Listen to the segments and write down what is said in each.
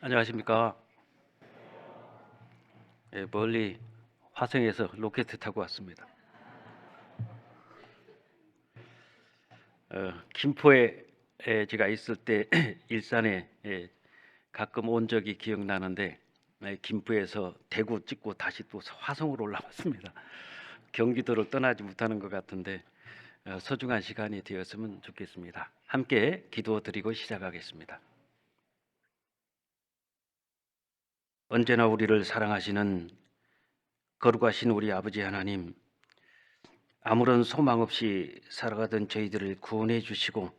안녕하십니까. 멀리 화성에서 로켓 타고 왔습니다. 김포에 제가 있을 때 일산에 가끔 온 적이 기억나는데, 김포에서 대구 찍고 다시 또 화성으로 올라왔습니다. 경기도를 떠나지 못하는 것 같은데 소중한 시간이 되었으면 좋겠습니다. 함께 기도드리고 시작하겠습니다. 언제나 우리를 사랑하시는 거룩하신 우리 아버지 하나님, 아무런 소망 없이 살아가던 저희들을 구원해 주시고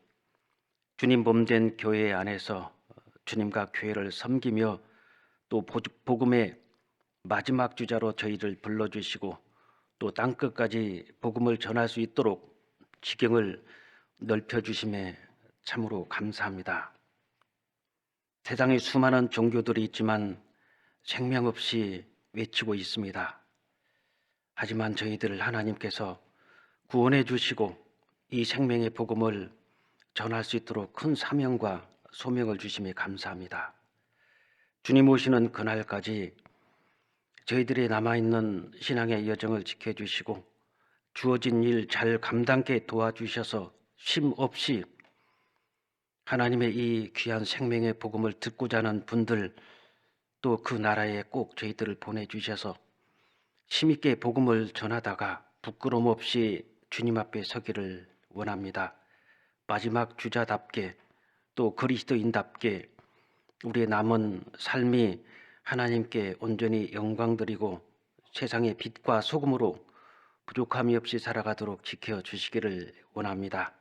주님 몸된 교회 안에서 주님과 교회를 섬기며 또 복음의 마지막 주자로 저희를 불러주시고 또 땅끝까지 복음을 전할 수 있도록 지경을 넓혀주심에 참으로 감사합니다. 세상에 수많은 종교들이 있지만 생명 없이 외치고 있습니다. 하지만 저희들을 하나님께서 구원해 주시고 이 생명의 복음을 전할 수 있도록 큰 사명과 소명을 주심에 감사합니다. 주님 오시는 그날까지 저희들의 남아있는 신앙의 여정을 지켜주시고 주어진 일 잘 감당케 도와주셔서 쉼 없이 하나님의 이 귀한 생명의 복음을 듣고자 하는 분들, 또 그 나라에 꼭 저희들을 보내주셔서 힘있게 복음을 전하다가 부끄럼 없이 주님 앞에 서기를 원합니다. 마지막 주자답게 또 그리스도인답게 우리의 남은 삶이 하나님께 온전히 영광드리고 세상의 빛과 소금으로 부족함이 없이 살아가도록 지켜주시기를 원합니다.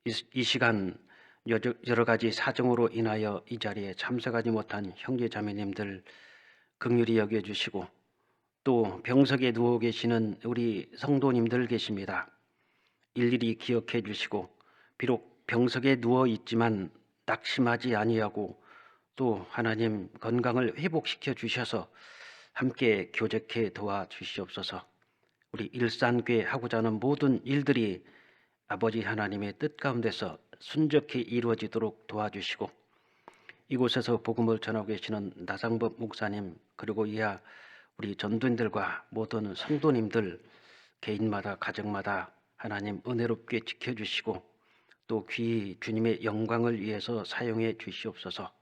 이 시간 여러 가지 사정으로 인하여 이 자리에 참석하지 못한 형제자매님들 긍휼히 여겨주시고 또 병석에 누워 계시는 우리 성도님들 계십니다. 일일이 기억해 주시고 비록 병석에 누워 있지만 낙심하지 아니하고 또 하나님 건강을 회복시켜 주셔서 함께 교제케 도와주시옵소서. 우리 일산교회 하고자 하는 모든 일들이 아버지 하나님의 뜻 가운데서 순적히 이루어지도록 도와주시고 이곳에서 복음을 전하고 계시는 나상법 목사님 그리고 이하 우리 전도인들과 모든 성도님들 개인마다 가정마다 하나님 은혜롭게 지켜주시고 또 귀히 주님의 영광을 위해서 사용해 주시옵소서.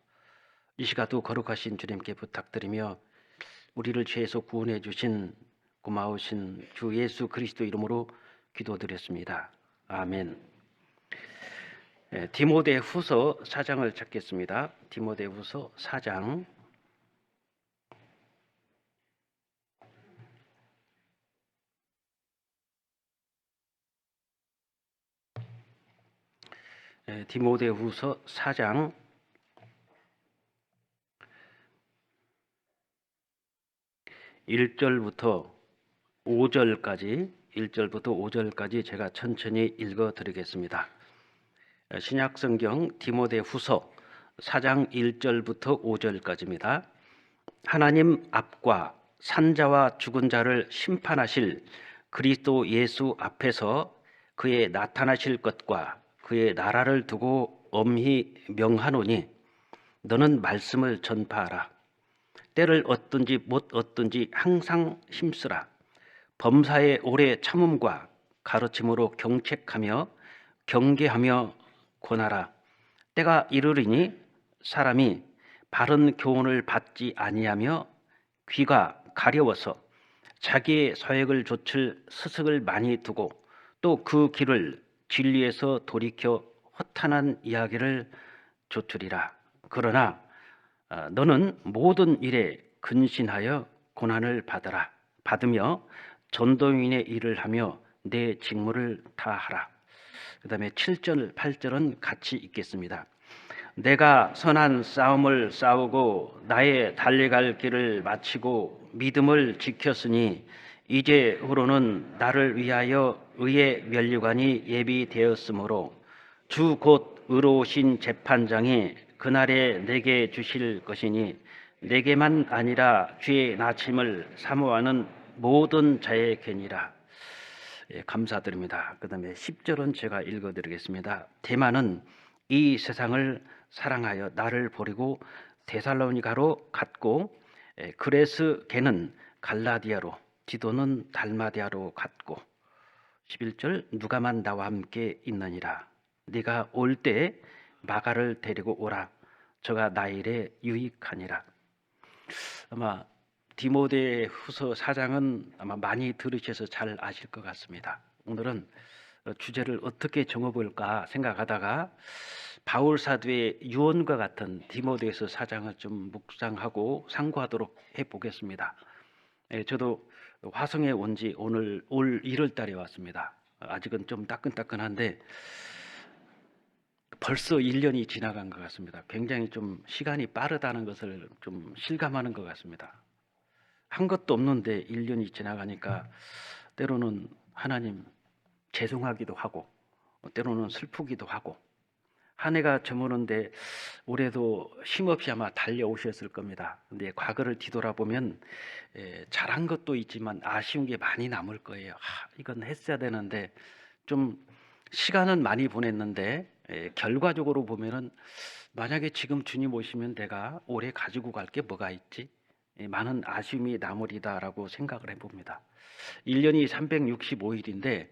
이 시간도 거룩하신 주님께 부탁드리며 우리를 죄에서 구원해 주신 고마우신 주 예수 그리스도 이름으로 기도드렸습니다. 아멘. 디모데후서 4장을 찾겠습니다. 디모데후서 4장 디모데후서 4장 1절부터 5절까지 제가 천천히 읽어 드리겠습니다. 신약성경 디모데후서 4장 1절부터 5절까지입니다. 하나님 앞과 산자와 죽은 자를 심판하실 그리스도 예수 앞에서 그의 나타나실 것과 그의 나라를 두고 엄히 명하노니 너는 말씀을 전파하라. 때를 얻든지 못 얻든지 항상 힘쓰라. 범사의 오래 참음과 가르침으로 경책하며 경계하며 권하라. 때가 이르리니 사람이 바른 교훈을 받지 아니하며 귀가 가려워서 자기의 서액을 좇을 스승을 많이 두고 또 그 길을 진리에서 돌이켜 허탄한 이야기를 좇으리라. 그러나 너는 모든 일에 근신하여 고난을 받으며 전도인의 일을 하며 내 직무를 다하라. 그 다음에 7절, 8절은 같이 읽겠습니다. 내가 선한 싸움을 싸우고 나의 달려갈 길을 마치고 믿음을 지켰으니 이제후로는 나를 위하여 의의 면류관이 예비되었으므로 주 곧 의로우신 재판장이 그날에 내게 주실 것이니 내게만 아니라 주의 나침을 사모하는 모든 자에게니라. 감사드립니다. 그 다음에 10절은 제가 읽어드리겠습니다. 대만은 이 세상을 사랑하여 나를 버리고 데살로니가로 갔고 그레스 걔는 갈라디아로 디도는 달마디아로 갔고 11절 누가만 나와 함께 있느니라 네가 올 때 마가를 데리고 오라 저가 나 일에 유익하니라. 아마 디모데후서 4장은 아마 많이 들으셔서 잘 아실 것 같습니다. 오늘은 주제를 어떻게 정해볼까 생각하다가 바울 사도의 유언과 같은 디모데후서 4장을 좀 묵상하고 상고하도록 해보겠습니다. 저도 화성에 온 지 오늘 올 1월 달에 왔습니다. 아직은 좀 따끈따끈한데 벌써 1년이 지나간 것 같습니다. 굉장히 좀 시간이 빠르다는 것을 좀 실감하는 것 같습니다. 한 것도 없는데 1년이 지나가니까 때로는 하나님 죄송하기도 하고 때로는 슬프기도 하고 한 해가 저무는데 올해도 쉼없이 아마 달려오셨을 겁니다. 근데 과거를 뒤돌아보면 잘한 것도 있지만 아쉬운 게 많이 남을 거예요. 이건 했어야 되는데 좀 시간은 많이 보냈는데 결과적으로 보면은 만약에 지금 주님 오시면 내가 올해 가지고 갈 게 뭐가 있지? 많은 아쉬움이 남으리다라고 생각을 해봅니다. 1년이 365일인데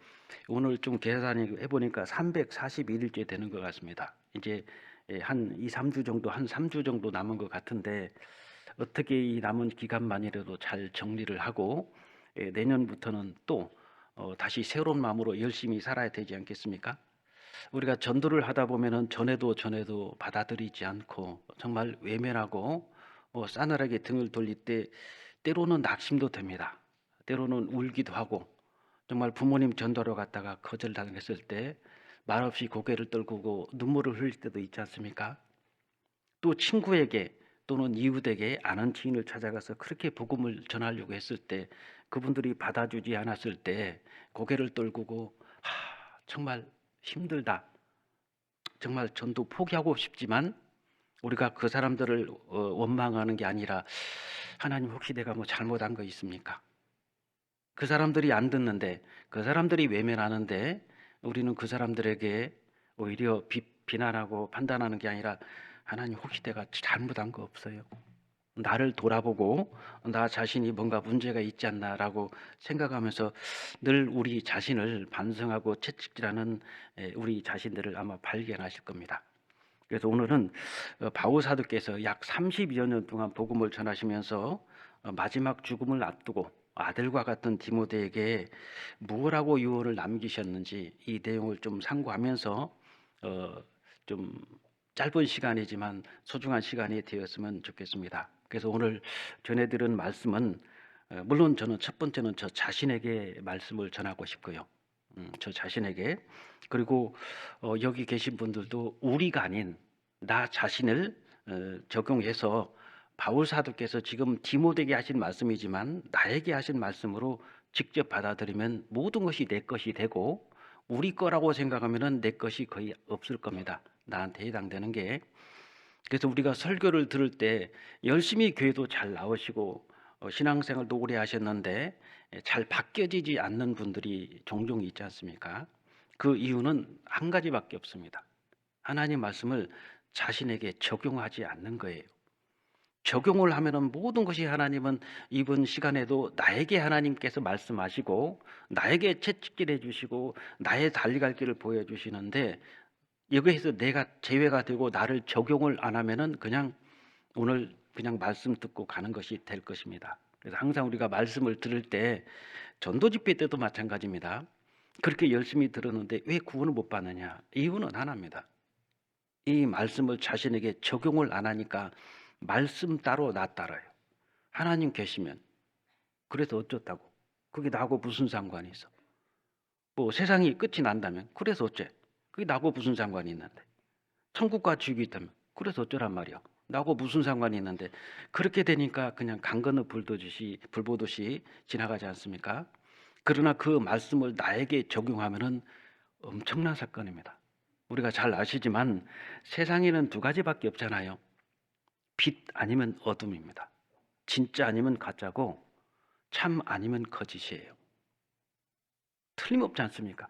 오늘 좀 계산해 보니까 341일째 되는 것 같습니다. 이제 한 2, 3주 정도, 한 3주 정도 남은 것 같은데 어떻게 이 남은 기간만이라도 잘 정리를 하고 내년부터는 또 다시 새로운 마음으로 열심히 살아야 되지 않겠습니까? 우리가 전도를 하다 보면은 전에도 받아들이지 않고 정말 외면하고 싸늘하게 등을 돌릴 때 때로는 낙심도 됩니다. 때로는 울기도 하고 정말 부모님 전도로 갔다가 거절당했을 때 말없이 고개를 떨구고 눈물을 흘릴 때도 있지 않습니까? 또 친구에게 또는 이웃에게 아는 지인을 찾아가서 그렇게 복음을 전하려고 했을 때 그분들이 받아주지 않았을 때 고개를 떨구고 정말 힘들다. 정말 전도 포기하고 싶지만 우리가 그 사람들을 원망하는 게 아니라 하나님 혹시 내가 뭐 잘못한 거 있습니까? 그 사람들이 안 듣는데 그 사람들이 외면하는데 우리는 그 사람들에게 오히려 비난하고 판단하는 게 아니라 하나님 혹시 내가 잘못한 거 없어요? 나를 돌아보고 나 자신이 뭔가 문제가 있지 않나라고 생각하면서 늘 우리 자신을 반성하고 채찍질하는 우리 자신들을 아마 발견하실 겁니다. 그래서 오늘은 바울 사도께서 약 30여 년 동안 복음을 전하시면서 마지막 죽음을 앞두고 아들과 같은 디모데에게 무엇라고 유언을 남기셨는지 이 내용을 좀 상고하면서 좀 짧은 시간이지만 소중한 시간이 되었으면 좋겠습니다. 그래서 오늘 전해드린 말씀은 물론 저는 첫 번째는 저 자신에게 말씀을 전하고 싶고요. 저 자신에게 그리고 여기 계신 분들도 우리가 아닌 나 자신을 적용해서 바울 사도께서 지금 디모데에게 하신 말씀이지만 나에게 하신 말씀으로 직접 받아들이면 모든 것이 내 것이 되고 우리 거라고 생각하면은 내 것이 거의 없을 겁니다. 나한테 해당되는 게. 그래서 우리가 설교를 들을 때 열심히 교회도 잘 나오시고 신앙생활도 오래 하셨는데 잘 바뀌어지지 않는 분들이 종종 있지 않습니까? 그 이유는 한 가지밖에 없습니다. 하나님 말씀을 자신에게 적용하지 않는 거예요. 적용을 하면은 모든 것이 하나님은 이번 시간에도 나에게 하나님께서 말씀하시고 나에게 채찍질해 주시고 나의 달려갈 길을 보여주시는데 여기에서 내가 제외가 되고 나를 적용을 안 하면은 그냥 오늘 그냥 말씀 듣고 가는 것이 될 것입니다. 그래서 항상 우리가 말씀을 들을 때 전도 집회 때도 마찬가지입니다. 그렇게 열심히 들었는데 왜 구원을 못 받느냐? 이유는 하나입니다. 이 말씀을 자신에게 적용을 안 하니까 말씀 따로 나 따라요. 하나님 계시면 그래서 어쩌다고? 그게 나하고 무슨 상관이 있어? 뭐 세상이 끝이 난다면 그래서 어째? 그게 나하고 무슨 상관이 있는데? 천국과 지옥이 있다면 그래서 어쩌란 말이야? 나하고 무슨 상관이 있는데? 그렇게 되니까 그냥 강 건너 불 보듯이 지나가지 않습니까? 그러나 그 말씀을 나에게 적용하면은 엄청난 사건입니다. 우리가 잘 아시지만 세상에는 두 가지밖에 없잖아요. 빛 아니면 어둠입니다. 진짜 아니면 가짜고 참 아니면 거짓이에요. 틀림없지 않습니까?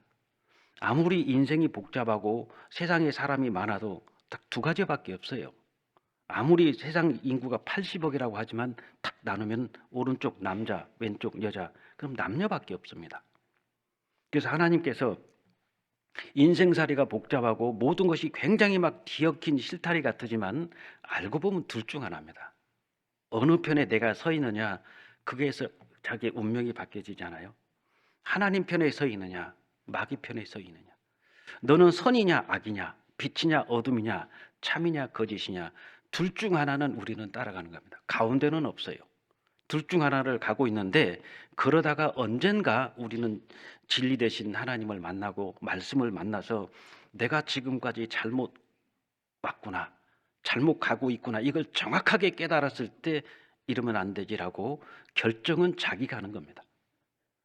아무리 인생이 복잡하고 세상에 사람이 많아도 딱 두 가지밖에 없어요. 아무리 세상 인구가 80억이라고 하지만 탁 나누면 오른쪽 남자, 왼쪽 여자, 그럼 남녀밖에 없습니다. 그래서 하나님께서 인생살이가 복잡하고 모든 것이 굉장히 막 뒤엉킨 실타리 같으지만 알고 보면 둘 중 하나입니다. 어느 편에 내가 서 있느냐, 거기에서 자기의 운명이 바뀌어지잖아요. 하나님 편에 서 있느냐, 마귀 편에 서 있느냐. 너는 선이냐 악이냐, 빛이냐 어둠이냐, 참이냐 거짓이냐, 둘 중 하나는 우리는 따라가는 겁니다. 가운데는 없어요. 둘 중 하나를 가고 있는데, 그러다가 언젠가 우리는 진리 되신 하나님을 만나고 말씀을 만나서 내가 지금까지 잘못 왔구나, 잘못 가고 있구나, 이걸 정확하게 깨달았을 때 이러면 안 되지라고 결정은 자기가 하는 겁니다.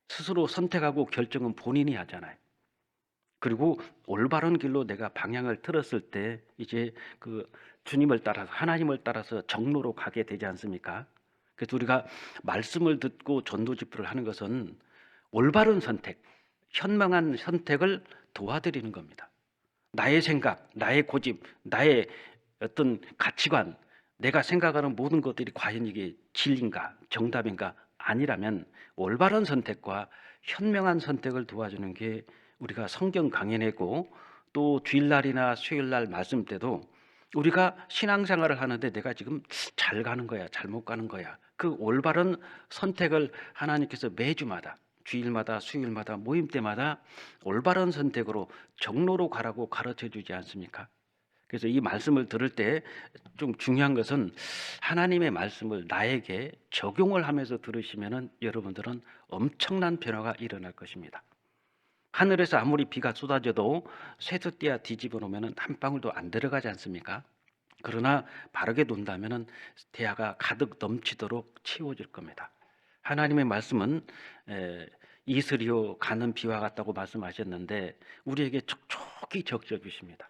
스스로 선택하고 결정은 본인이 하잖아요. 그리고 올바른 길로 내가 방향을 틀었을 때 이제 그 주님을 따라서, 하나님을 따라서 정로로 가게 되지 않습니까? 그래서 우리가 말씀을 듣고 전도 집회를 하는 것은 올바른 선택, 현명한 선택을 도와드리는 겁니다. 나의 생각, 나의 고집, 나의 어떤 가치관, 내가 생각하는 모든 것들이 과연 이게 진리인가, 정답인가 아니라면 올바른 선택과 현명한 선택을 도와주는 게 우리가 성경 강연회고, 또 주일날이나 수요일날 말씀 때도 우리가 신앙생활을 하는데 내가 지금 잘 가는 거야, 잘못 가는 거야, 그 올바른 선택을 하나님께서 매주마다, 주일마다, 수요일마다, 모임 때마다 올바른 선택으로 정로로 가라고 가르쳐 주지 않습니까? 그래서 이 말씀을 들을 때 좀 중요한 것은 하나님의 말씀을 나에게 적용을 하면서 들으시면은 여러분들은 엄청난 변화가 일어날 것입니다. 하늘에서 아무리 비가 쏟아져도 쇠도띠아 뒤집어 놓으면 한 방울도 안 들어가지 않습니까? 그러나 바르게 논다면은 대야가 가득 넘치도록 채워질 겁니다. 하나님의 말씀은 이슬이요 가는 비와 같다고 말씀하셨는데 우리에게 촉촉히 적셔 주십니다.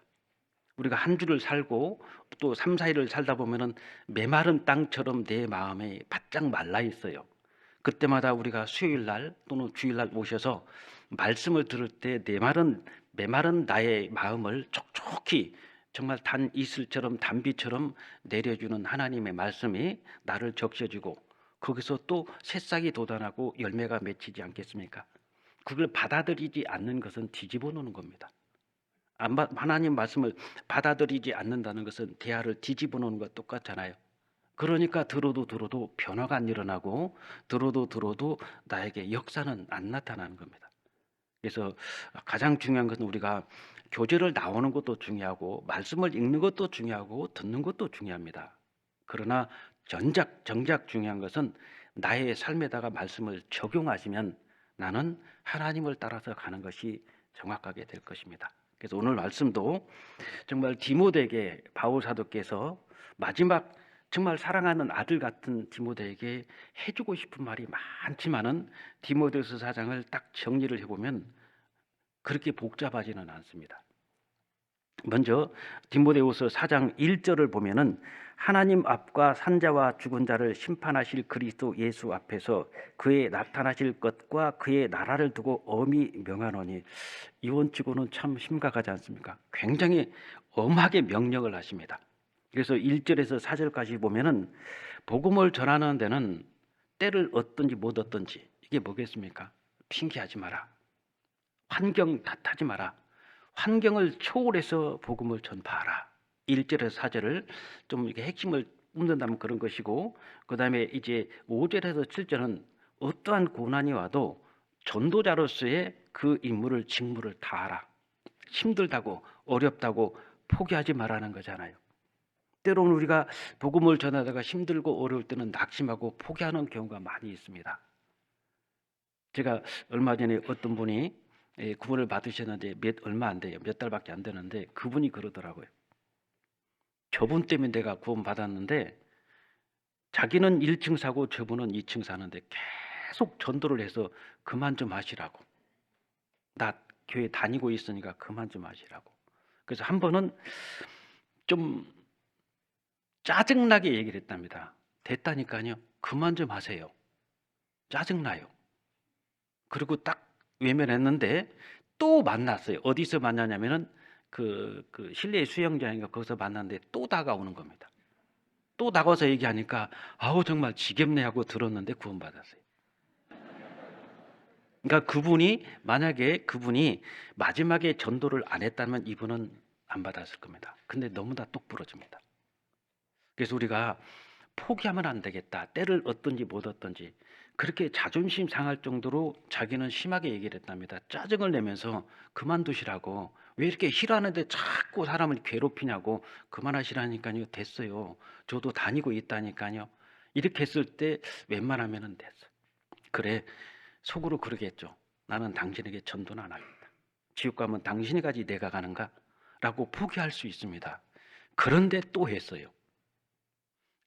우리가 한 주를 살고 또 3, 4일을 살다 보면은 메마른 땅처럼 내 마음이 바짝 말라 있어요. 그때마다 우리가 수요일 날 또는 주일 날 오셔서 말씀을 들을 때 메마른 나의 마음을 촉촉히, 정말 단 이슬처럼 단비처럼 내려주는 하나님의 말씀이 나를 적셔주고, 거기서 또 새싹이 돋아나고 열매가 맺히지 않겠습니까? 그걸 받아들이지 않는 것은 뒤집어 놓는 겁니다. 하나님 말씀을 받아들이지 않는다는 것은 대야를 뒤집어 놓는 것 똑같잖아요. 그러니까 들어도 변화가 안 일어나고, 들어도 나에게 역사는 안 나타나는 겁니다. 그래서 가장 중요한 것은 우리가 교제를 나오는 것도 중요하고 말씀을 읽는 것도 중요하고 듣는 것도 중요합니다. 그러나 정작 중요한 것은 나의 삶에다가 말씀을 적용하시면 나는 하나님을 따라서 가는 것이 정확하게 될 것입니다. 그래서 오늘 말씀도 정말 디모데에게 바울 사도께서 마지막 정말 사랑하는 아들 같은 디모데에게 해주고 싶은 말이 많지만은 디모데후서 4장을 딱 정리를 해보면 그렇게 복잡하지는 않습니다. 먼저 디모데후서 4장 1절을 보면은 하나님 앞과 산자와 죽은 자를 심판하실 그리스도 예수 앞에서 그의 나타나실 것과 그의 나라를 두고 엄히 명하노니, 이원치고는 참 심각하지 않습니까? 굉장히 엄하게 명령을 하십니다. 그래서 1절에서 4절까지 보면은 복음을 전하는 데는 때를 얻든지 못 얻든지, 이게 뭐겠습니까? 핑계하지 마라, 환경 탓하지 마라, 환경을 초월해서 복음을 전파하라. 1절에서 4절을 좀 이렇게 핵심을 묻는다면 그런 것이고, 그 다음에 이제 5절에서 7절은 어떠한 고난이 와도 전도자로서의 그 직무를 다하라. 힘들다고 어렵다고 포기하지 말라는 거잖아요. 때로는 우리가 복음을 전하다가 힘들고 어려울 때는 낙심하고 포기하는 경우가 많이 있습니다. 제가 얼마 전에 어떤 분이 구원을 받으셨는데 얼마 안 돼요. 몇 달밖에 안 되는데 그분이 그러더라고요. 저분 때문에 내가 구원 받았는데, 자기는 1층 사고 저분은 2층 사는데 계속 전도를 해서 그만 좀 하시라고. 나 교회 다니고 있으니까 그만 좀 하시라고. 그래서 한 번은 좀 짜증나게 얘기를 했답니다. 됐다니까요. 그만 좀 하세요. 짜증나요. 그리고 딱 외면했는데 또 만났어요. 어디서 만나냐면은 그 실내 수영장인가 거기서 만났는데 또 다가오는 겁니다. 또 나가서 얘기하니까 아우 정말 지겹네 하고 들었는데 구원받았어요. 그러니까 만약에 그분이 마지막에 전도를 안 했다면 이분은 안 받았을 겁니다. 근데 너무나 똑 부러집니다. 그래서 우리가 포기하면 안 되겠다. 때를 얻든지 못 얻든지 그렇게 자존심 상할 정도로 자기는 심하게 얘기를 했답니다. 짜증을 내면서 그만두시라고. 왜 이렇게 일하는데 자꾸 사람을 괴롭히냐고. 그만하시라니까요. 됐어요. 저도 다니고 있다니까요. 이렇게 했을 때 웬만하면 됐어. 그래, 속으로 그러겠죠. 나는 당신에게 전도는 안 하겠다. 지옥 가면 당신이 가지 내가 가는가? 라고 포기할 수 있습니다. 그런데 또 했어요.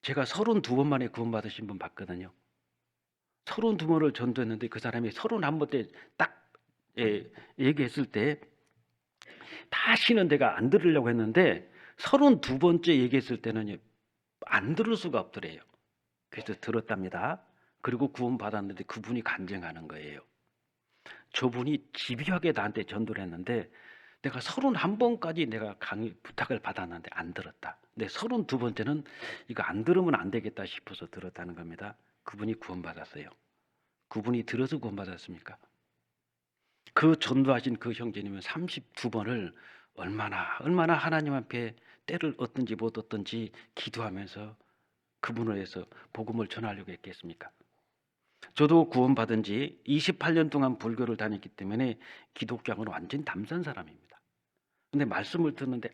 제가 32번 만에 구원받으신 분 봤거든요. 32번을 전도했는데 그 사람이 31번 때 딱 얘기했을 때 다시는 내가 안 들으려고 했는데 32번째 얘기했을 때는 안 들을 수가 없더래요. 그래서 들었답니다. 그리고 구원받았는데 그분이 간증하는 거예요. 저분이 집요하게 나한테 전도를 했는데 내가 31번까지 내가 강의 부탁을 받았는데 안 들었다. 근데 32번째는 이거 안 들으면 안 되겠다 싶어서 들었다는 겁니다. 그분이 구원받았어요. 그분이 들어서 구원받았습니까? 그 전도하신 그 형제님은 32번을 얼마나 하나님 앞에 때를 얻든지 못 얻든지 기도하면서 그분을 위해서 복음을 전하려고 했겠습니까? 저도 구원받은 지 28년 동안 불교를 다녔기 때문에 기독교하고는 완전히 담산 사람입니다. 근데 말씀을 듣는데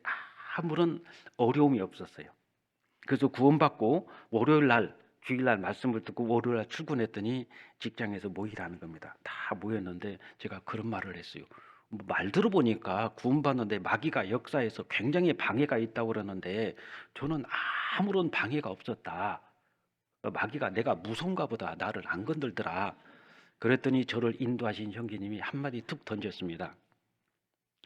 아무런 어려움이 없었어요. 그래서 구원받고 월요일 날, 주일 날 말씀을 듣고 월요일 날 출근했더니 직장에서 모이라는 겁니다. 다 모였는데 제가 그런 말을 했어요. 말 들어보니까 구원받는데 마귀가 역사에서 굉장히 방해가 있다고 그러는데 저는 아무런 방해가 없었다. 마귀가 내가 무서운가 보다. 나를 안 건들더라. 그랬더니 저를 인도하신 형제님이 한마디 툭 던졌습니다.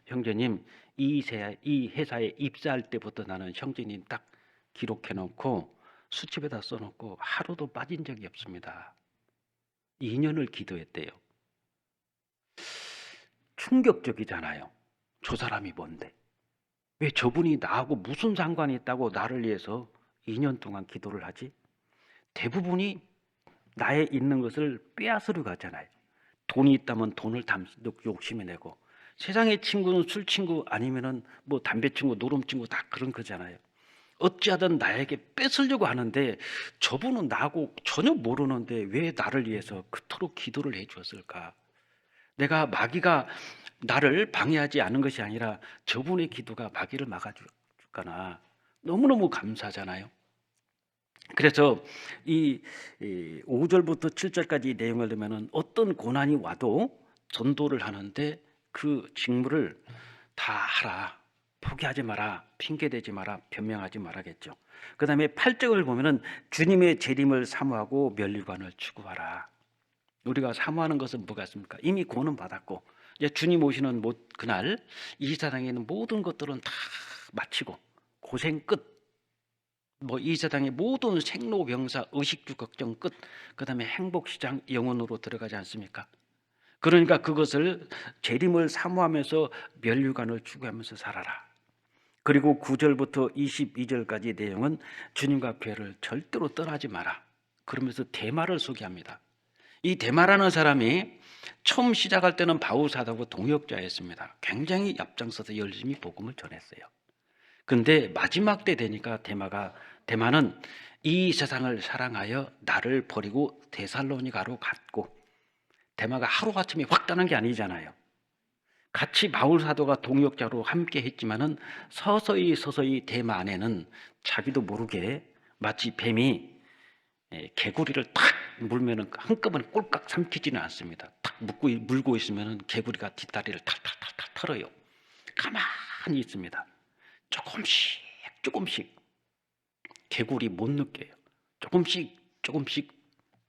형제님, 이 회사에 입사할 때부터 나는 형제님 딱 기록해놓고 수첩에다 써놓고 하루도 빠진 적이 없습니다. 2년을 기도했대요. 충격적이잖아요. 저 사람이 뭔데? 왜 저분이 나하고 무슨 상관이 있다고 나를 위해서 2년 동안 기도를 하지? 대부분이 나에 있는 것을 빼앗으려고 하잖아요. 돈이 있다면 돈을 욕심에 내고 세상의 친구는 술 친구 아니면은 뭐 담배 친구, 노름 친구 다 그런 거잖아요. 어찌하든 나에게 뺏으려고 하는데 저분은 나하고 전혀 모르는데 왜 나를 위해서 그토록 기도를 해 주었을까? 내가 마귀가 나를 방해하지 않은 것이 아니라 저분의 기도가 마귀를 막아줄까나 너무너무 감사하잖아요. 그래서 이 5절부터 7절까지 내용을 보면은 어떤 고난이 와도 전도를 하는데 그 직무를 다 하라. 포기하지 마라. 핑계대지 마라. 변명하지 말아겠죠. 그 다음에 8절을 보면은 주님의 재림을 사모하고 면류관을 추구하라. 우리가 사모하는 것은 뭐가 있습니까? 이미 구원은 받았고 이제 주님 오시는 그날 이 세상에 있는 모든 것들은 다 마치고 고생 끝. 이 세상의 모든 생로병사, 의식주 걱정 끝. 그 다음에 행복시장 영혼으로 들어가지 않습니까? 그러니까 그것을 재림을 사모하면서 면류관을 추구하면서 살아라. 그리고 9절부터 22절까지 내용은 주님과 교회를 절대로 떠나지 마라. 그러면서 데마를 소개합니다. 이 데마라는 사람이 처음 시작할 때는 바울사도하고 동역자였습니다. 굉장히 앞장서서 열심히 복음을 전했어요. 근데 마지막 때 되니까 데마는 이 세상을 사랑하여 나를 버리고 데살로니가로 갔고, 데마가 하루아침에 확 떠난 게 아니잖아요. 같이 바울 사도가 동역자로 함께 했지만은 서서히 데마 안에는 자기도 모르게 마치 뱀이 개구리를 탁 물면은 한꺼번에 꼴깍 삼키지는 않습니다. 탁 물고 있으면은 개구리가 뒷다리를 탈탈탈탈 털어요. 가만히 있습니다. 조금씩 개구리 못 느껴요. 조금씩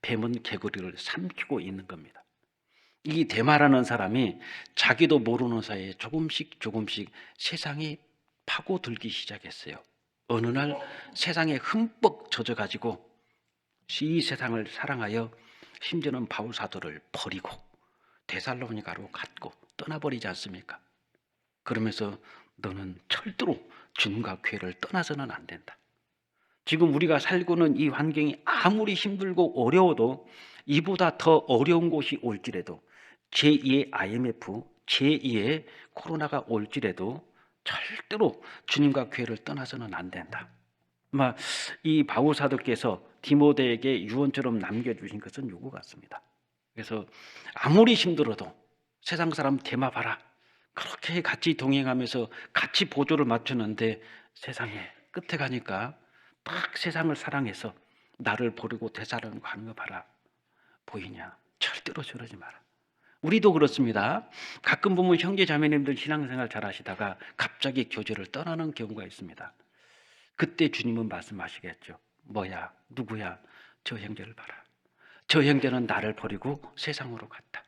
뱀은 개구리를 삼키고 있는 겁니다. 이 데마라는 사람이 자기도 모르는 사이에 조금씩 세상이 파고들기 시작했어요. 어느 날 세상에 흠뻑 젖어가지고 이 세상을 사랑하여 심지어는 바울 사도를 버리고 데살로니가로 갔고 떠나버리지 않습니까? 그러면서 너는 절대로 주님과 교회를 떠나서는 안 된다. 지금 우리가 살고는 이 환경이 아무리 힘들고 어려워도 이보다 더 어려운 곳이 올지라도 제2의 IMF, 제2의 코로나가 올지라도 절대로 주님과 교회를 떠나서는 안 된다. 이 바울 사도께서 디모데에게 유언처럼 남겨주신 것은 요거 같습니다. 그래서 아무리 힘들어도 세상 사람 대마 봐라. 그렇게 같이 동행하면서 같이 보조를 맞추는데 세상에 끝에 가니까 막 세상을 사랑해서 나를 버리고 되살아나고 하는 거 봐라. 보이냐? 절대로 저러지 마라. 우리도 그렇습니다. 가끔 보면 형제 자매님들 신앙생활 잘 하시다가 갑자기 교제를 떠나는 경우가 있습니다. 그때 주님은 말씀하시겠죠. 뭐야? 누구야? 저 형제를 봐라. 저 형제는 나를 버리고 세상으로 갔다.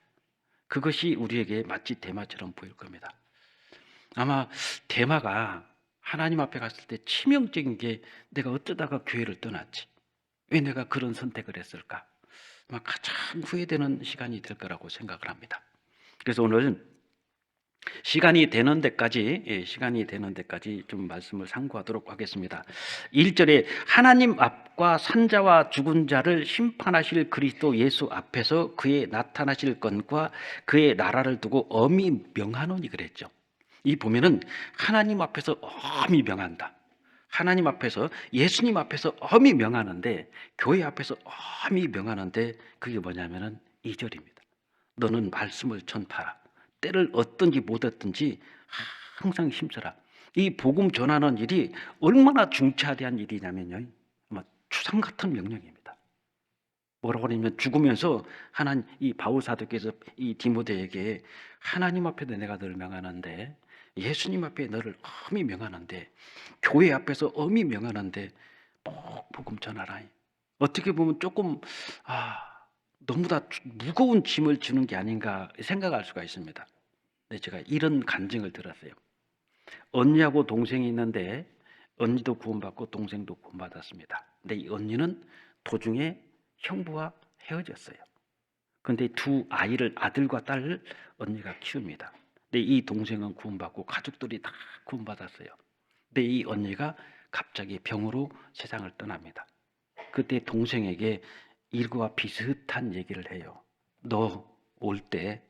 그것이 우리에게 마치 대마처럼 보일 겁니다. 아마 대마가 하나님 앞에 갔을 때 치명적인 게 내가 어쩌다가 교회를 떠났지? 왜 내가 그런 선택을 했을까? 아마 가장 후회되는 시간이 될 거라고 생각을 합니다. 그래서 오늘 시간이 되는 데까지 좀 말씀을 상고하도록 하겠습니다. 1절에 하나님 앞과 산자와 죽은 자를 심판하실 그리스도 예수 앞에서 그의 나타나실 건과 그의 나라를 두고 엄히 명하노니 그랬죠. 이 보면은 하나님 앞에서 엄히 명한다. 하나님 앞에서 예수님 앞에서 엄히 명하는데 교회 앞에서 엄히 명하는데 그게 뭐냐면은 2절입니다. 너는 말씀을 전파하라. 때를 얻든지 못 얻든지 항상 힘써라. 이 복음 전하는 일이 얼마나 중차대한 일이냐면요. 아마 추상 같은 명령입니다. 뭐라고 하냐면 죽으면서 이 바울 사도께서 이 디모데에게 하나님 앞에도 내가 널 명하는데 예수님 앞에 너를 엄히 명하는데 교회 앞에서 엄히 명하는데 복음 전하라. 어떻게 보면 조금 너무나 무거운 짐을 지는 게 아닌가 생각할 수가 있습니다. 근데 제가 이런 간증을 들었어요. 언니하고 동생이 있는데 언니도 구원받고 동생도 구원받았습니다. 근데 이 언니는 도중에 형부와 헤어졌어요. 근데 두 아이를 아들과 딸을 언니가 키웁니다. 근데 이 동생은 구원받고 가족들이 다 구원받았어요. 근데 이 언니가 갑자기 병으로 세상을 떠납니다. 그때 동생에게 이거와 비슷한 얘기를 해요. 너 올 때,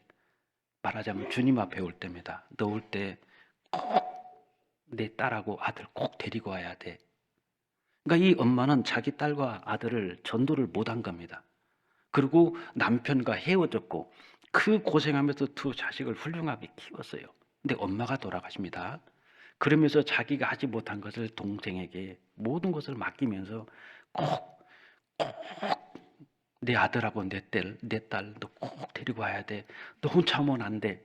말하자면 주님 앞에 올 때입니다. 너 올 때 꼭 내 딸하고 아들 꼭 데리고 와야 돼. 그러니까 이 엄마는 자기 딸과 아들을 전도를 못한 겁니다. 그리고 남편과 헤어졌고 그 고생하면서 두 자식을 훌륭하게 키웠어요. 근데 엄마가 돌아가십니다. 그러면서 자기가 하지 못한 것을 동생에게 모든 것을 맡기면서 꼭 내 아들하고 내 딸 너 꼭 데리고 와야 돼. 너 혼자 오면 안 돼.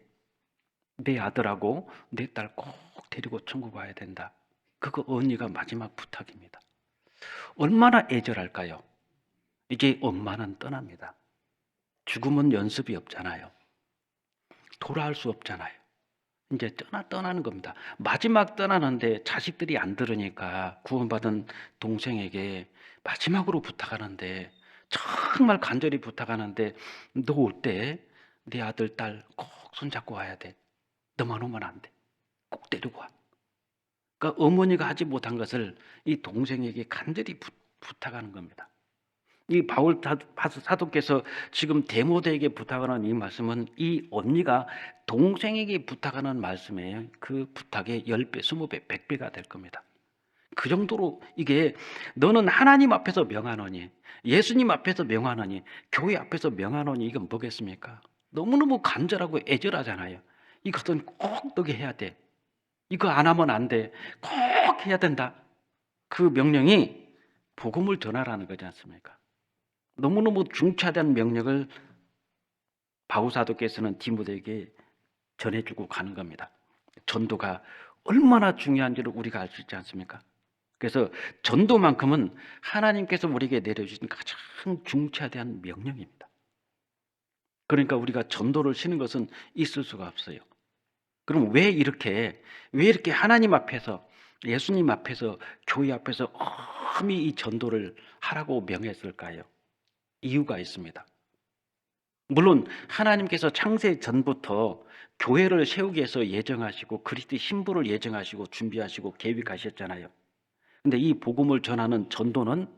내 아들하고 내 딸 꼭 데리고 천국 와야 된다. 그거 언니가 마지막 부탁입니다. 얼마나 애절할까요? 이제 엄마는 떠납니다. 죽음은 연습이 없잖아요. 돌아올 수 없잖아요. 이제 떠나는 겁니다. 마지막 떠나는데 자식들이 안 들으니까 구원받은 동생에게 마지막으로 부탁하는데 정말 간절히 부탁하는데 너 올 때 네 아들 딸 꼭 손잡고 와야 돼. 너만 오면 안 돼. 꼭 데리고 와. 그러니까 어머니가 하지 못한 것을 이 동생에게 간절히 부탁하는 겁니다. 이 바울 사도께서 지금 디모데에게 부탁하는 이 말씀은 이 언니가 동생에게 부탁하는 말씀이에요. 그 부탁의 10배, 20배, 100배가 될 겁니다. 그 정도로 이게 너는 하나님 앞에서 명하노니 예수님 앞에서 명하노니 교회 앞에서 명하노니 이건 뭐겠습니까? 너무너무 간절하고 애절하잖아요. 이것은 꼭 너게 해야 돼. 이거 안 하면 안 돼. 꼭 해야 된다. 그 명령이 복음을 전하라는 거지 않습니까? 너무너무 중차대한 명령을 바울 사도께서는 디모데에게 전해주고 가는 겁니다. 전도가 얼마나 중요한지를 우리가 알 수 있지 않습니까? 그래서 전도만큼은 하나님께서 우리에게 내려주신 가장 중차대한 명령입니다. 그러니까 우리가 전도를 쉬는 것은 있을 수가 없어요. 그럼 왜 이렇게 하나님 앞에서 예수님 앞에서 교회 앞에서 엄히 이 전도를 하라고 명했을까요? 이유가 있습니다. 물론 하나님께서 창세 전부터 교회를 세우기 위해서 예정하시고 그리스도의 신부를 예정하시고 준비하시고 계획하셨잖아요. 근데 이 복음을 전하는 전도는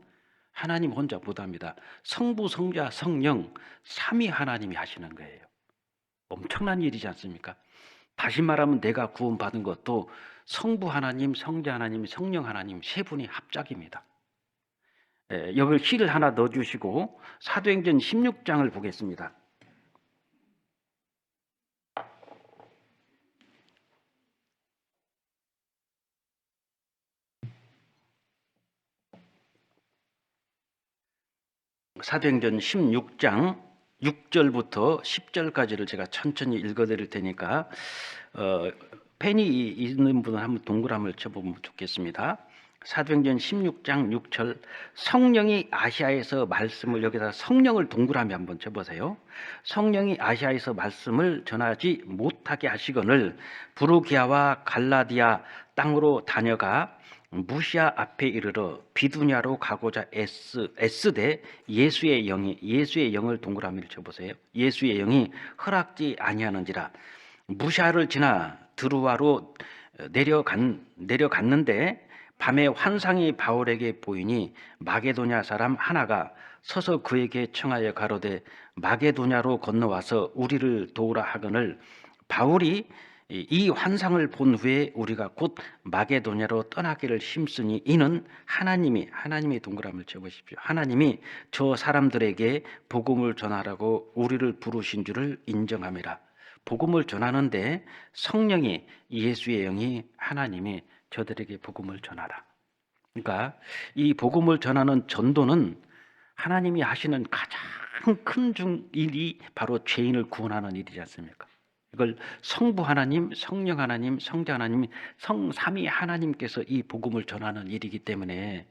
하나님 혼자 못합니다. 성부, 성자, 성령 삼위 하나님이 하시는 거예요. 엄청난 일이지 않습니까? 다시 말하면 내가 구원받은 것도 성부 하나님, 성자 하나님, 성령 하나님 세 분이 합작입니다. 여기 시를 하나 넣어주시고 사도행전 16장을 보겠습니다. 사도행전 16장 6절부터 10절까지를 제가 천천히 읽어드릴 테니까 펜이 있는 분은 한번 동그라미를 쳐보면 좋겠습니다. 사도행전 16장 6절 성령이 아시아에서 말씀을, 여기다 성령을 동그라미 한번 쳐보세요. 성령이 아시아에서 말씀을 전하지 못하게 하시거늘 부르기아와 갈라디아 땅으로 다녀가 무시아 앞에 이르러 비두냐로 가고자 애쓰되 예수의 영을 동그라미를 쳐보세요. 예수의 영이 허락지 아니하는지라. 무시아를 지나 드루아로 내려갔는데 밤에 환상이 바울에게 보이니 마게도냐 사람 하나가 서서 그에게 청하여 가로되 마게도냐로 건너와서 우리를 도우라 하거늘 바울이 이 환상을 본 후에 우리가 곧 마게도냐로 떠나기를 힘쓰니 이는 하나님이 동그라미를 쳐보십시오. 하나님이 저 사람들에게 복음을 전하라고 우리를 부르신 줄을 인정함이라. 복음을 전하는데 성령이, 예수의 영이, 하나님이 저들에게 복음을 전하라. 그러니까 이 복음을 전하는 전도는 하나님이 하시는 가장 큰 일이 바로 죄인을 구원하는 일이지 않습니까? 이걸 성부 하나님, 성령 하나님, 성자 하나님, 성삼위 하나님께서 이 복음을 전하는 일이기 때문에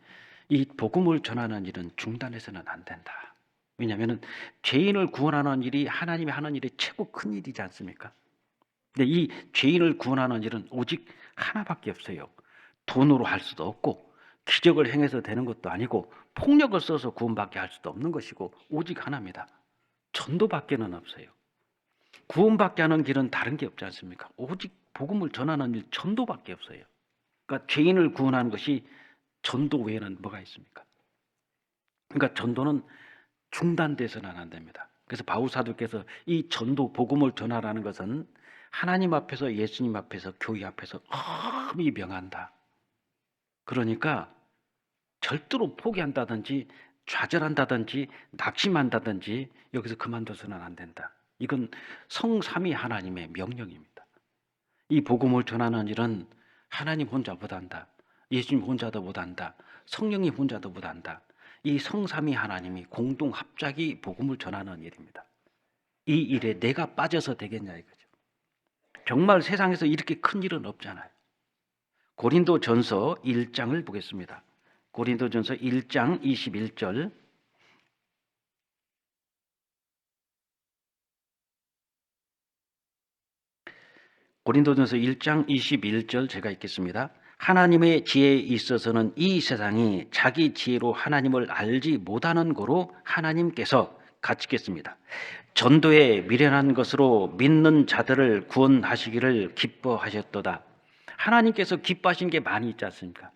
이 복음을 전하는 일은 중단해서는 안 된다. 왜냐하면 죄인을 구원하는 일이 하나님이 하는 일이 최고 큰 일이지 않습니까? 근데 이 죄인을 구원하는 일은 오직 하나밖에 없어요. 돈으로 할 수도 없고 기적을 행해서 되는 것도 아니고 폭력을 써서 구원받게 할 수도 없는 것이고 오직 하나입니다. 전도밖에는 없어요. 구원받게 하는 길은 다른 게 없지 않습니까? 오직 복음을 전하는 일, 전도밖에 없어요. 그러니까 죄인을 구원하는 것이 전도 외에는 뭐가 있습니까? 그러니까 전도는 중단돼서는 안 됩니다. 그래서 바울 사도께서 이 전도, 복음을 전하라는 것은 하나님 앞에서, 예수님 앞에서, 교회 앞에서 엄히 명한다. 그러니까 절대로 포기한다든지 좌절한다든지 낙심한다든지 여기서 그만둬서는 안 된다. 이건 성삼위 하나님의 명령입니다. 이 복음을 전하는 일은 하나님 혼자 못한다. 예수님 혼자도 못한다. 성령이 혼자도 못한다. 이 성삼위 하나님이 공동 합작이 복음을 전하는 일입니다. 이 일에 내가 빠져서 되겠냐 이거죠. 정말 세상에서 이렇게 큰 일은 없잖아요. 고린도전서 1장을 보겠습니다. 고린도전서 1장 21절. 고린도전서 1장 21절 제가 읽겠습니다. 하나님의 지혜에 있어서는 이 세상이 자기 지혜로 하나님을 알지 못하는 거로 하나님께서 가르치겠습니다. 전도에 미련한 것으로 믿는 자들을 구원하시기를 기뻐하셨도다. 하나님께서 기뻐하신 게 많이 있지 않습니까?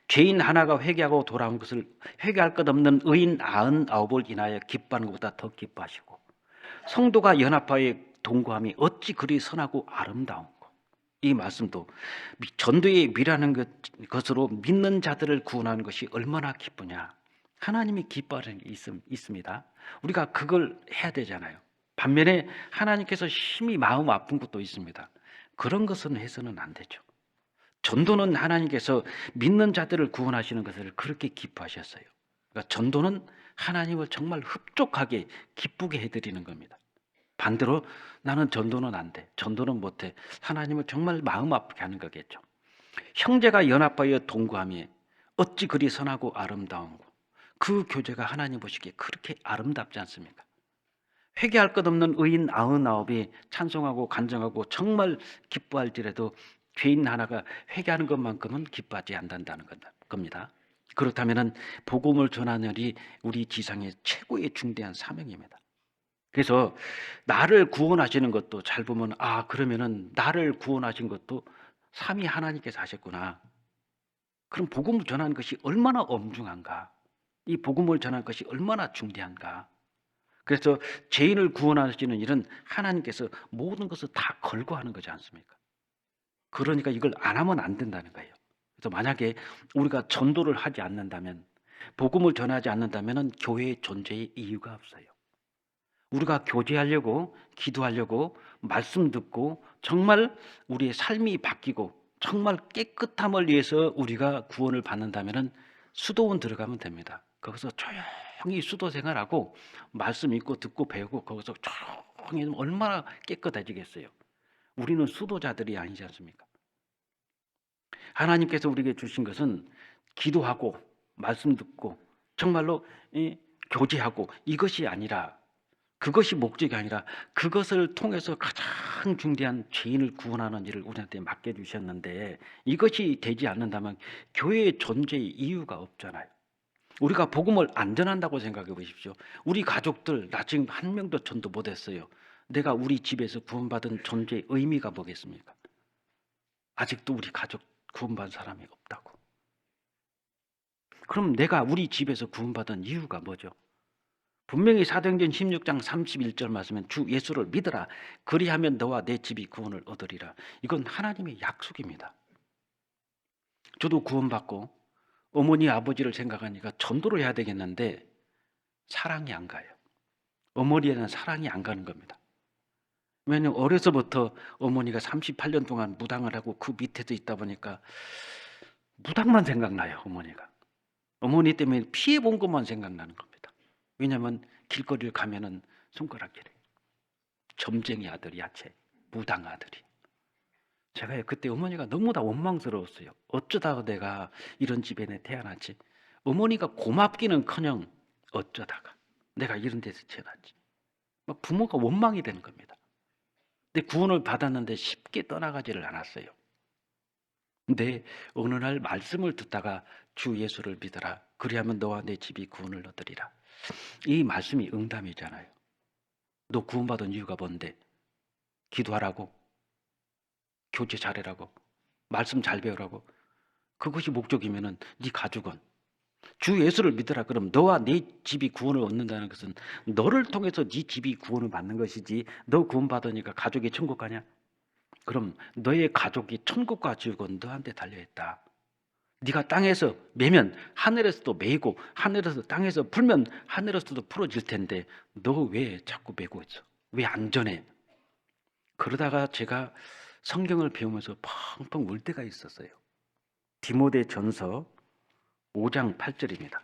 죄인 하나가 회개하고 돌아온 것을 회개할 것 없는 의인 99을 인하여 기뻐하는 것보다 더 기뻐하시고 성도가 연합하여 동거함이 어찌 그리 선하고 아름다운 거. 이 말씀도 전도에 미라는 것으로 믿는 자들을 구원하는 것이 얼마나 기쁘냐. 하나님이 기뻐하는 게 있습니다. 우리가 그걸 해야 되잖아요. 반면에 하나님께서 심히 마음 아픈 것도 있습니다. 그런 것은 해서는 안 되죠. 전도는 하나님께서 믿는 자들을 구원하시는 것을 그렇게 기뻐하셨어요. 그러니까 전도는 하나님을 정말 흡족하게 기쁘게 해드리는 겁니다. 반대로 나는 전도는 안 돼, 전도는 못해, 하나님을 정말 마음 아프게 하는 거겠죠. 형제가 연합하여 동거함이 어찌 그리 선하고 아름다운 거. 그 교제가 하나님 보시기에 그렇게 아름답지 않습니까? 회개할 것 없는 의인 99이 찬송하고 간정하고 정말 기뻐할지라도 죄인 하나가 회개하는 것만큼은 기뻐하지 않는다는 겁니다. 그렇다면 복음을 전하는 일이 우리 지상의 최고의 중대한 사명입니다. 그래서 나를 구원하시는 것도 잘 보면 그러면은 나를 구원하신 것도 삼위 하나님께서 하셨구나. 그럼 복음을 전하는 것이 얼마나 엄중한가? 이 복음을 전하는 것이 얼마나 중대한가? 그래서 죄인을 구원하시는 일은 하나님께서 모든 것을 다 걸고 하는 거지 않습니까? 그러니까 이걸 안 하면 안 된다는 거예요. 그래서 만약에 우리가 전도를 하지 않는다면, 복음을 전하지 않는다면 교회의 존재의 이유가 없어요. 우리가 교제하려고, 기도하려고, 말씀 듣고 정말 우리의 삶이 바뀌고 정말 깨끗함을 위해서 우리가 구원을 받는다면 수도원 들어가면 됩니다. 거기서 조용히 수도 생활하고 말씀 읽고 듣고 배우고 거기서 조용히 하면 얼마나 깨끗해지겠어요. 우리는 수도자들이 아니지 않습니까? 하나님께서 우리에게 주신 것은 기도하고 말씀 듣고 정말로 교제하고 이것이 아니라, 그것이 목적이 아니라 그것을 통해서 가장 중대한 죄인을 구원하는 일을 우리한테 맡겨주셨는데, 이것이 되지 않는다면 교회의 존재의 이유가 없잖아요. 우리가 복음을 안 전한다고 생각해 보십시오. 우리 가족들, 나 지금 한 명도 전도 못했어요. 내가 우리 집에서 구원받은 존재의 의미가 뭐겠습니까? 아직도 우리 가족 구원받은 사람이 없다고. 그럼 내가 우리 집에서 구원받은 이유가 뭐죠? 분명히 사도행전 16장 31절 말씀은 주 예수를 믿어라. 그리하면 너와 내 집이 구원을 얻으리라. 이건 하나님의 약속입니다. 저도 구원받고 어머니 아버지를 생각하니까 전도를 해야 되겠는데 사랑이 안 가요. 어머니에는 사랑이 안 가는 겁니다. 왜냐하면 어려서부터 어머니가 38년 동안 무당을 하고 그 밑에도 있다 보니까 무당만 생각나요. 어머니 때문에 피해 본 것만 생각나는 겁니다. 왜냐하면 길거리를 가면은 손가락질해. 점쟁이 아들 야채, 무당 아들이. 제가 그때 어머니가 너무나 원망스러웠어요. 어쩌다가 내가 이런 집에 태어났지. 어머니가 고맙기는커녕 어쩌다가 내가 이런 데서 태어났지. 막 부모가 원망이 되는 겁니다. 근데 구원을 받았는데 쉽게 떠나가지를 않았어요. 근데 어느 날 말씀을 듣다가 주 예수를 믿어라. 그리하면 너와 내 집이 구원을 얻으리라. 이 말씀이 응답이잖아요. 너 구원받은 이유가 뭔데? 기도하라고, 교제 잘해라고, 말씀 잘 배우라고. 그것이 목적이면은 네 가족은 주 예수를 믿어라. 그럼 너와 네 집이 구원을 얻는다는 것은 너를 통해서 네 집이 구원을 받는 것이지, 너 구원받으니까 가족이 천국 가냐? 그럼 너의 가족이 천국과 지옥은 너한테 달려있다. 네가 땅에서 매면 하늘에서도 매이고 하늘에서 땅에서 풀면 하늘에서도 풀어질 텐데 너 왜 자꾸 매고 있어? 왜 안 전해? 그러다가 제가 성경을 배우면서 펑펑 울 때가 있었어요. 디모데전서 5장 8절입니다.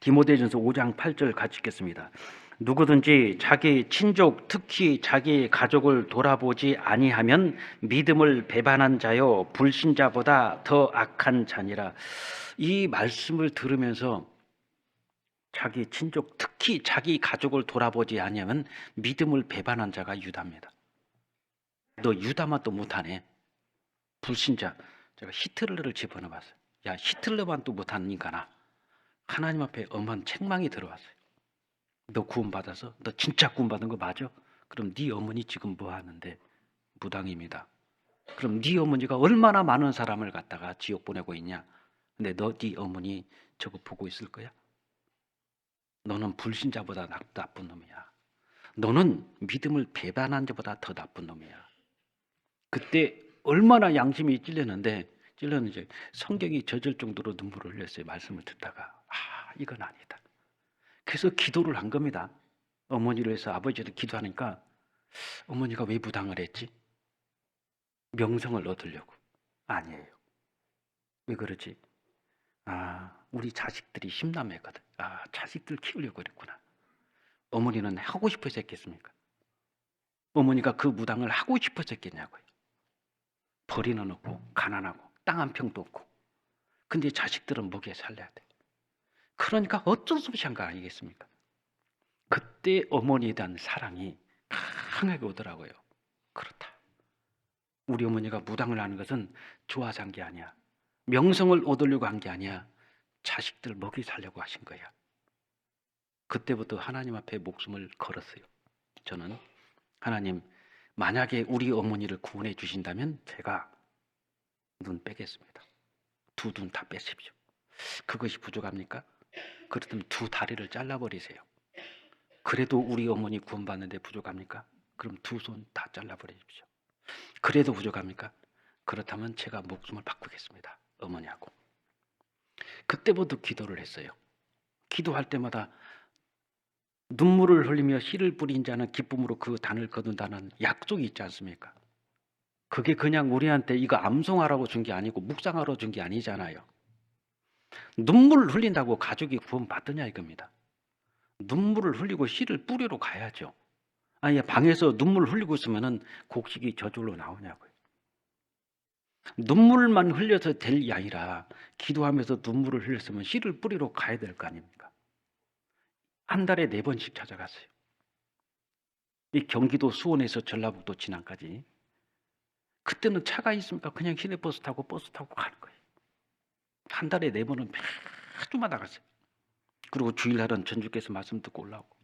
디모데전서 5장 8절 같이 읽겠습니다. 누구든지 자기 친족 특히 자기 가족을 돌아보지 아니하면 믿음을 배반한 자요 불신자보다 더 악한 자니라. 이 말씀을 들으면서 자기 친족 특히 자기 가족을 돌아보지 아니하면 믿음을 배반한 자가 유다입니다. 너 유다만 또 못하네. 불신자. 제가 히틀러를 집어넣어봤어요. 야, 히틀러만 또 못하는 인간아. 하나님 앞에 엄한 책망이 들어왔어요. 너 구원받아서? 너 진짜 구원받은 거 맞아? 그럼 네 어머니 지금 뭐 하는데? 무당입니다. 그럼 네 어머니가 얼마나 많은 사람을 갖다가 지옥 보내고 있냐? 근데 네 어머니 저거 보고 있을 거야? 너는 불신자보다 나쁜 놈이야. 너는 믿음을 배반한 자보다 더 나쁜 놈이야. 그때 얼마나 양심이 찔렸는지 성경이 젖을 정도로 눈물을 흘렸어요. 말씀을 듣다가 이건 아니다. 그래서 기도를 한 겁니다. 어머니를 해서 아버지를 기도하니까 어머니가 왜 무당을 했지? 명성을 얻으려고. 아니에요. 왜 그러지? 우리 자식들이 힘남했거든. 자식들 키우려고 그랬구나. 어머니는 하고 싶어서 했겠습니까? 어머니가 그 무당을 하고 싶어서 했겠냐고요. 벌이는 없고 가난하고 땅 한 평도 없고. 근데 자식들은 먹여 살려야 돼. 그러니까 어쩔 수 없이 한 거 아니겠습니까? 그때 어머니에 대한 사랑이 강하게 오더라고요. 그렇다. 우리 어머니가 무당을 하는 것은 좋아서 한 게 아니야. 명성을 얻으려고 한 게 아니야. 자식들 먹이 살려고 하신 거야. 그때부터 하나님 앞에 목숨을 걸었어요. 저는 하나님, 만약에 우리 어머니를 구원해 주신다면 제가 눈 빼겠습니다. 두 눈 다 빼십시오. 그것이 부족합니까? 그렇다면 두 다리를 잘라버리세요. 그래도 우리 어머니 구원받는데 부족합니까? 그럼 두 손 다 잘라버리십시오. 그래도 부족합니까? 그렇다면 제가 목숨을 바꾸겠습니다. 어머니하고. 그때부터 기도를 했어요. 기도할 때마다 눈물을 흘리며 씨를 뿌린 자는 기쁨으로 그 단을 거둔다는 약속이 있지 않습니까? 그게 그냥 우리한테 이거 암송하라고 준 게 아니고 묵상하러 준 게 아니잖아요. 눈물을 흘린다고 가족이 구원받느냐 이겁니다. 눈물을 흘리고 씨를 뿌리러 가야죠. 아니, 방에서 눈물을 흘리고 있으면 곡식이 저절로 나오냐고요. 눈물만 흘려서 될 게 아니라 기도하면서 눈물을 흘렸으면 씨를 뿌리러 가야 될 거 아닙니까? 한 달에 4번씩 찾아갔어요. 이 경기도 수원에서 전라북도 진안까지. 그때는 차가 있습니까? 그냥 시내버스 타고 가는 거예요. 한 달에 4번은 매주마다 갔어요. 그리고 주일날은 전주께서 말씀 듣고 올라오고.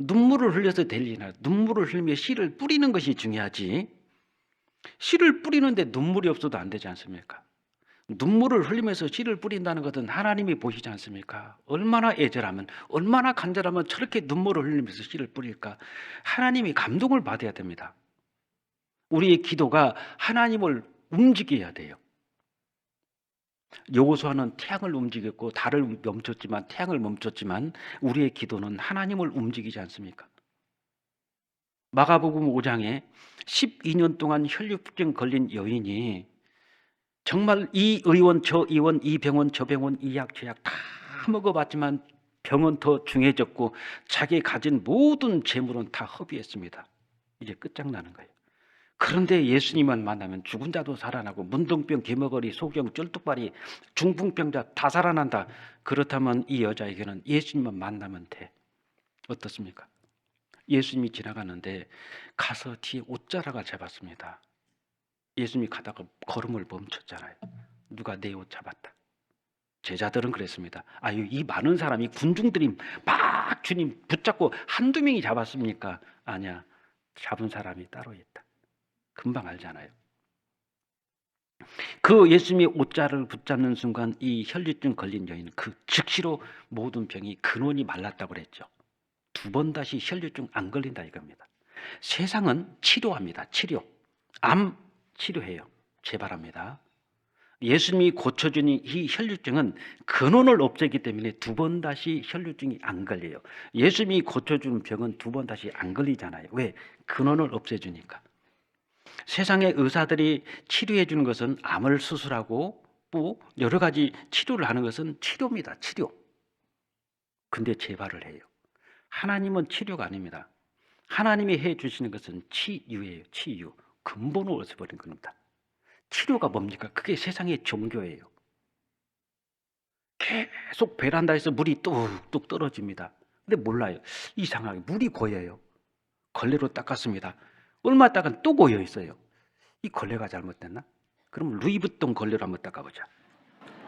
눈물을 흘려서 될 일이나 눈물을 흘리며 씨를 뿌리는 것이 중요하지, 씨를 뿌리는데 눈물이 없어도 안 되지 않습니까? 눈물을 흘리면서 씨를 뿌린다는 것은 하나님이 보시지 않습니까? 얼마나 애절하면, 얼마나 간절하면 저렇게 눈물을 흘리면서 씨를 뿌릴까? 하나님이 감동을 받아야 됩니다. 우리의 기도가 하나님을 움직여야 돼요. 여호수아는 태양을 움직였고 달을 멈췄지만, 태양을 멈췄지만 우리의 기도는 하나님을 움직이지 않습니까? 마가복음 5장에 12년 동안 혈류증 걸린 여인이 정말 이 의원 저 의원, 이 병원 저 병원, 이 약 저 약 다 먹어봤지만 병은 더 중해졌고 자기 가진 모든 재물은 다 허비했습니다. 이제 끝장나는 거예요. 그런데 예수님만 만나면 죽은 자도 살아나고 문둥병, 개머거리, 소경, 쩔뚝발이, 중풍병자 다 살아난다. 그렇다면 이 여자에게는 예수님만 만나면 돼. 어떻습니까? 예수님이 지나가는데 가서 뒤에 옷자락을 잡았습니다. 예수님이 가다가 걸음을 멈췄잖아요. 누가 내 옷 잡았다. 제자들은 그랬습니다. 아유, 이 많은 사람이, 군중들이 막 주님 붙잡고 한두 명이 잡았습니까? 아니야, 잡은 사람이 따로 있다. 금방 알잖아요. 그 예수님이 옷자를 붙잡는 순간 이 혈류증 걸린 여인은 그 즉시로 모든 병이, 근원이 말랐다고 그랬죠. 2번 다시 혈류증 안 걸린다 이겁니다. 세상은 치료합니다. 치료. 암 치료해요. 재발합니다. 예수님이 고쳐주니 이 혈류증은 근원을 없애기 때문에 2번 다시 혈류증이 안 걸려요. 예수님이 고쳐주는 병은 2번 다시 안 걸리잖아요. 왜? 근원을 없애주니까. 세상의 의사들이 치료해 주는 것은 암을 수술하고 또 여러 가지 치료를 하는 것은 치료입니다. 치료. 근데 재발을 해요. 하나님은 치료가 아닙니다. 하나님이 해 주시는 것은 치유예요. 치유. 근본을 없애버린 겁니다. 치료가 뭡니까? 그게 세상의 종교예요. 계속 베란다에서 물이 뚝뚝 떨어집니다. 근데 몰라요. 이상하게 물이 고여요. 걸레로 닦았습니다. 얼마 닦은 또 고여 있어요. 이 걸레가 잘못됐나? 그럼 루이비통 걸레로 한번 닦아보자.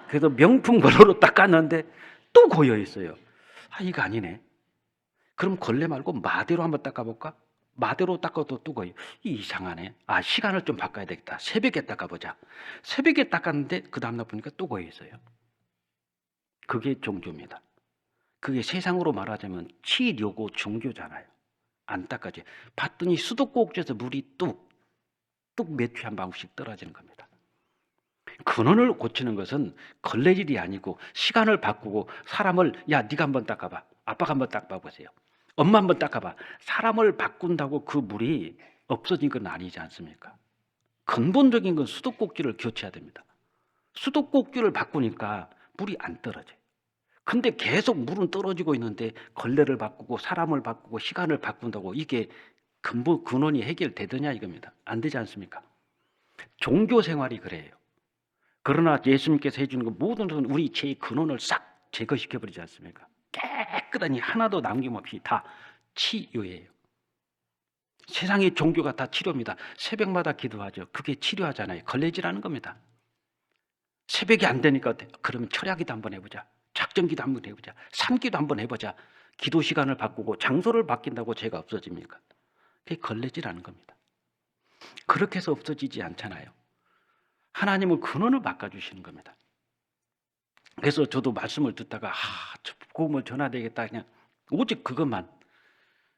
그래서 명품 걸레로 닦았는데 또 고여 있어요. 아, 이거 아니네. 그럼 걸레 말고 마대로 한번 닦아볼까? 마대로 닦아도 또 고여. 이상하네. 아, 시간을 좀 바꿔야 되겠다. 새벽에 닦아보자. 새벽에 닦았는데 그 다음날 보니까 또 고여 있어요. 그게 종교입니다. 그게 세상으로 말하자면 치료고 종교잖아요. 안 닦아져. 봤더니 수도꼭지에서 물이 뚝뚝 몇 회 한 방울씩 떨어지는 겁니다. 근원을 고치는 것은 걸레질이 아니고 시간을 바꾸고 사람을, 야, 네가 한번 닦아봐. 아빠가 한번 닦아보세요. 엄마 한번 닦아봐. 사람을 바꾼다고 그 물이 없어진 건 아니지 않습니까? 근본적인 건 수도꼭지를 교체해야 됩니다. 수도꼭지를 바꾸니까 물이 안 떨어져요. 근데 계속 물은 떨어지고 있는데 걸레를 바꾸고 사람을 바꾸고 시간을 바꾼다고 이게 근원이 해결되느냐 이겁니다. 안 되지 않습니까? 종교 생활이 그래요. 그러나 예수님께서 해주는 건 모든 것은 우리 죄의 근원을 싹 제거시켜버리지 않습니까? 깨끗하니 하나도 남김없이 다 치유예요. 세상의 종교가 다 치료입니다. 새벽마다 기도하죠. 그게 치료하잖아요. 걸레질하는 겁니다. 새벽이 안 되니까 그러면 철야기도 한번 해보자. 쫙 작정기도 한번 해보자. 3기도 한번 해보자. 기도 시간을 바꾸고 장소를 바뀐다고 죄가 없어집니까? 그게 걸레질하는 겁니다. 그렇게 해서 없어지지 않잖아요. 하나님은 근원을 바꿔주시는 겁니다. 그래서 저도 말씀을 듣다가 저 복음을 전해야 되겠다, 그냥 오직 그것만.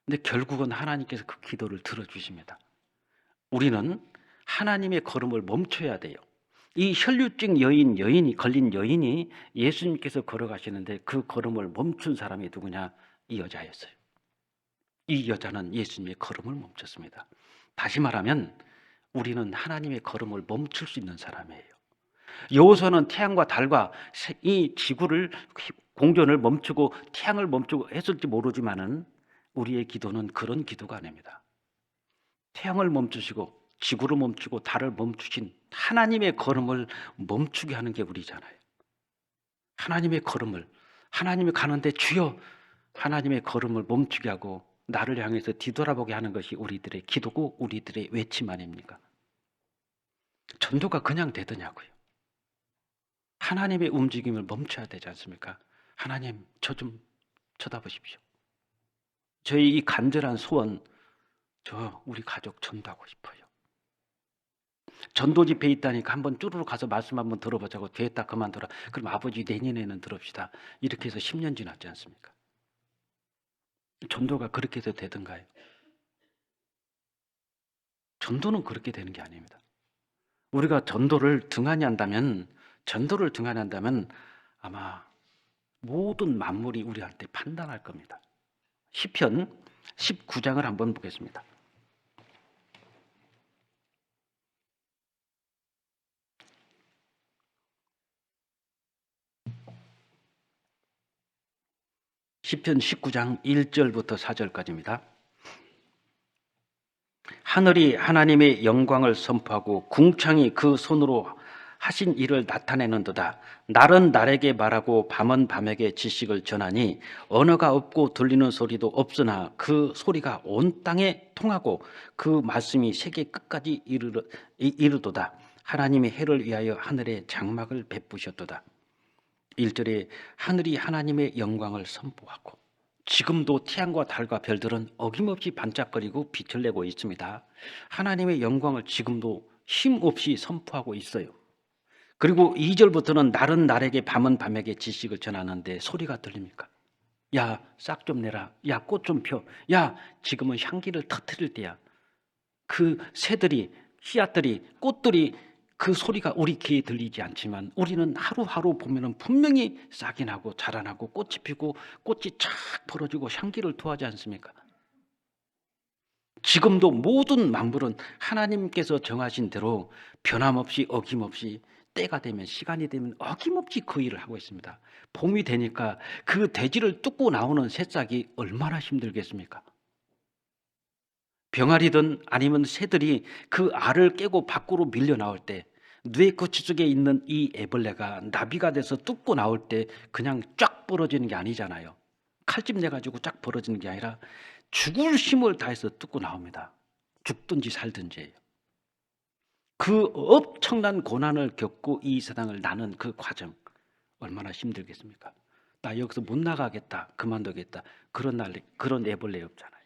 근데 결국은 하나님께서 그 기도를 들어주십니다. 우리는 하나님의 걸음을 멈춰야 돼요. 이 혈류증 여인이 걸린 여인이 예수님께서 걸어가시는데 그 걸음을 멈춘 사람이 누구냐? 이 여자였어요. 이 여자는 예수님의 걸음을 멈췄습니다. 다시 말하면 우리는 하나님의 걸음을 멈출 수 있는 사람이에요. 여호수아는 태양과 달과 이 지구를 공전을 멈추고 태양을 멈추고 했을지 모르지만은 우리의 기도는 그런 기도가 아닙니다. 태양을 멈추시고 지구를 멈추고 달을 멈추신 하나님의 걸음을 멈추게 하는 게 우리잖아요. 하나님의 걸음을, 하나님이 가는데 주여, 하나님의 걸음을 멈추게 하고 나를 향해서 뒤돌아보게 하는 것이 우리들의 기도고 우리들의 외침 아닙니까? 전도가 그냥 되더냐고요. 하나님의 움직임을 멈춰야 되지 않습니까? 하나님, 저 좀 쳐다보십시오. 저희 이 간절한 소원, 저 우리 가족 전도하고 싶어요. 전도 집회에 있다니까 한번 쭈루루 가서 말씀 한번 들어보자고. 됐다, 그만둬라. 그럼 아버지 내년에는 들읍시다. 이렇게 해서 10년 지났지 않습니까? 전도가 그렇게 해서 되던가요? 전도는 그렇게 되는 게 아닙니다. 우리가 전도를 등한히 한다면 아마 모든 만물이 우리한테 판단할 겁니다. 시편 19장을 한번 보겠습니다. 시편 19장 1절부터 4절까지입니다. 하늘이 하나님의 영광을 선포하고 궁창이 그 손으로 하신 일을 나타내는도다. 날은 날에게 말하고 밤은 밤에게 지식을 전하니 언어가 없고 들리는 소리도 없으나 그 소리가 온 땅에 통하고 그 말씀이 세계 끝까지 이르도다. 하나님이 해를 위하여 하늘에 장막을 베푸셨도다. 1절에 하늘이 하나님의 영광을 선포하고, 지금도 태양과 달과 별들은 어김없이 반짝거리고 빛을 내고 있습니다. 하나님의 영광을 지금도 힘없이 선포하고 있어요. 그리고 2절부터는 날은 날에게 밤은 밤에게 지식을 전하는데 소리가 들립니까? 야, 싹 좀 내라. 야, 꽃 좀 펴. 야, 지금은 향기를 터뜨릴 때야. 그 새들이, 씨앗들이, 꽃들이 그 소리가 우리 귀에 들리지 않지만 우리는 하루하루 보면은 분명히 싹이 나고 자라나고 꽃이 피고 꽃이 쫙 벌어지고 향기를 토하지 않습니까? 지금도 모든 만물은 하나님께서 정하신 대로 변함없이 어김없이 때가 되면, 시간이 되면 어김없이 그 일을 하고 있습니다. 봄이 되니까 그 대지를 뚫고 나오는 새싹이 얼마나 힘들겠습니까? 병아리든 아니면 새들이 그 알을 깨고 밖으로 밀려 나올 때 뇌꼬치 속에 있는 이 애벌레가 나비가 돼서 뚫고 나올 때 그냥 쫙 벌어지는 게 아니잖아요. 칼집 내가지고 쫙 벌어지는 게 아니라 죽을 힘을 다해서 뚫고 나옵니다. 죽든지 살든지예요. 그 엄청난 고난을 겪고 이 세상을 나는 그 과정 얼마나 힘들겠습니까? 나 여기서 못 나가겠다, 그만두겠다, 그런 애벌레 없잖아요.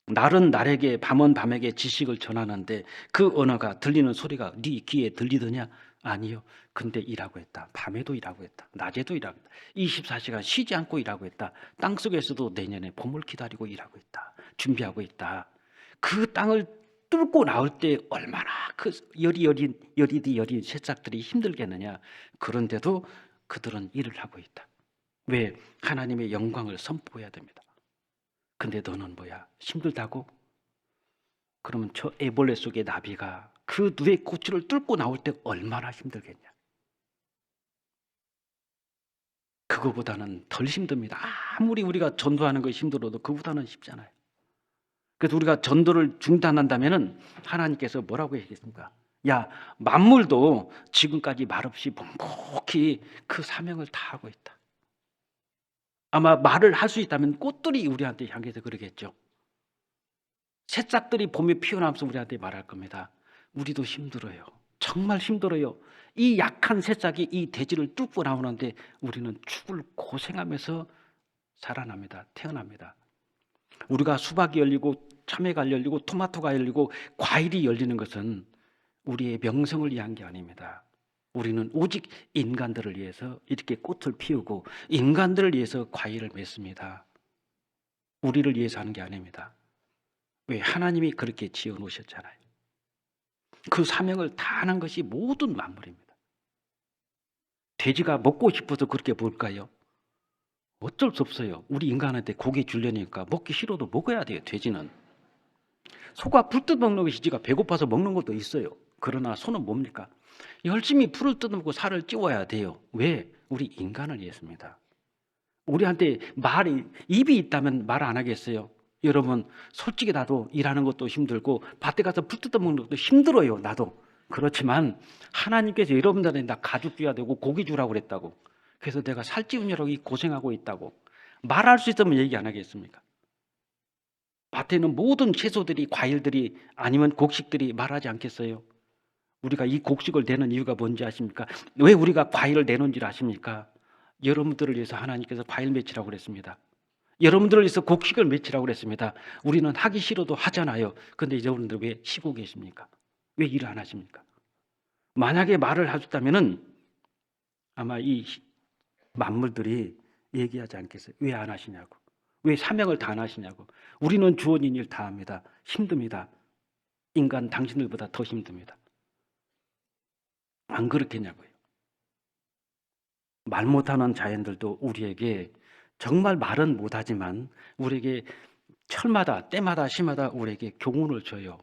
날은 날에게 밤은 밤에게 지식을 전하는데 그 언어가, 들리는 소리가 네 귀에 들리더냐? 아니요. 근데 일하고 했다. 밤에도 일하고 했다. 낮에도 일하고 했다. 24시간 쉬지 않고 일하고 했다. 땅속에서도 내년에 봄을 기다리고 일하고 있다. 준비하고 있다. 그 땅을 뚫고 나올 때 얼마나 그 여린 새싹들이 힘들겠느냐. 그런데도 그들은 일을 하고 있다. 왜? 하나님의 영광을 선포해야 됩니다. 근데 너는 뭐야? 힘들다고? 그러면 저 애벌레 속의 나비가 그 누의 꼬치를 뚫고 나올 때 얼마나 힘들겠냐? 그거보다는 덜 힘듭니다. 아무리 우리가 전도하는 것이 힘들어도 그보다는 쉽잖아요. 그래서 우리가 전도를 중단한다면은 하나님께서 뭐라고 얘기했습니까? 야, 만물도 지금까지 말없이 묵묵히 그 사명을 다 하고 있다. 아마 말을 할 수 있다면 꽃들이 우리한테 향해서 그러겠죠. 새싹들이 봄에 피어나면서 우리한테 말할 겁니다. 우리도 힘들어요. 정말 힘들어요. 이 약한 새싹이 이 대지를 뚫고 나오는데 우리는 죽을 고생하면서 살아납니다. 태어납니다. 우리가 수박이 열리고 참외가 열리고 토마토가 열리고 과일이 열리는 것은 우리의 명성을 위한 게 아닙니다. 우리는 오직 인간들을 위해서 이렇게 꽃을 피우고 인간들을 위해서 과일을 맺습니다. 우리를 위해서 하는 게 아닙니다. 왜? 하나님이 그렇게 지어 놓으셨잖아요. 그 사명을 다하는 것이 모든 만물입니다. 돼지가 먹고 싶어서 그렇게 볼까요? 어쩔 수 없어요. 우리 인간한테 고기 주려니까 먹기 싫어도 먹어야 돼요. 돼지는. 소가 풀 뜯어먹는 것이 지가 배고파서 먹는 것도 있어요. 그러나 소는 뭡니까? 열심히 풀을 뜯어먹고 살을 찌워야 돼요. 왜? 우리 인간을 위해서입니다. 우리한테 입이 있다면 말 안 하겠어요? 여러분, 솔직히 나도 일하는 것도 힘들고 밭에 가서 풀 뜯어먹는 것도 힘들어요. 나도. 그렇지만 하나님께서 여러분들한테 나 가죽 줘야 되고 고기 주라고 그랬다고. 그래서 내가 살찌우느라고 고생하고 있다고. 말할 수 있으면 얘기 안 하겠습니까? 밭에 있는 모든 채소들이, 과일들이, 아니면 곡식들이 말하지 않겠어요? 우리가 이 곡식을 내는 이유가 뭔지 아십니까? 왜 우리가 과일을 내는지 아십니까? 여러분들을 위해서 하나님께서 과일 맺히라고 그랬습니다. 여러분들을 위해서 곡식을 맺히라고 그랬습니다. 우리는 하기 싫어도 하잖아요. 그런데 여러분들 왜 쉬고 계십니까? 왜 일을 안 하십니까? 만약에 말을 하셨다면은 아마 이 만물들이 얘기하지 않겠어요. 왜 안 하시냐고. 왜 사명을 다 안 하시냐고. 우리는 주어진 일 다 합니다. 힘듭니다. 인간 당신들보다 더 힘듭니다. 안 그렇겠냐고요. 말 못하는 자연들도 우리에게 정말 말은 못하지만 우리에게 철마다 때마다 시마다 우리에게 교훈을 줘요.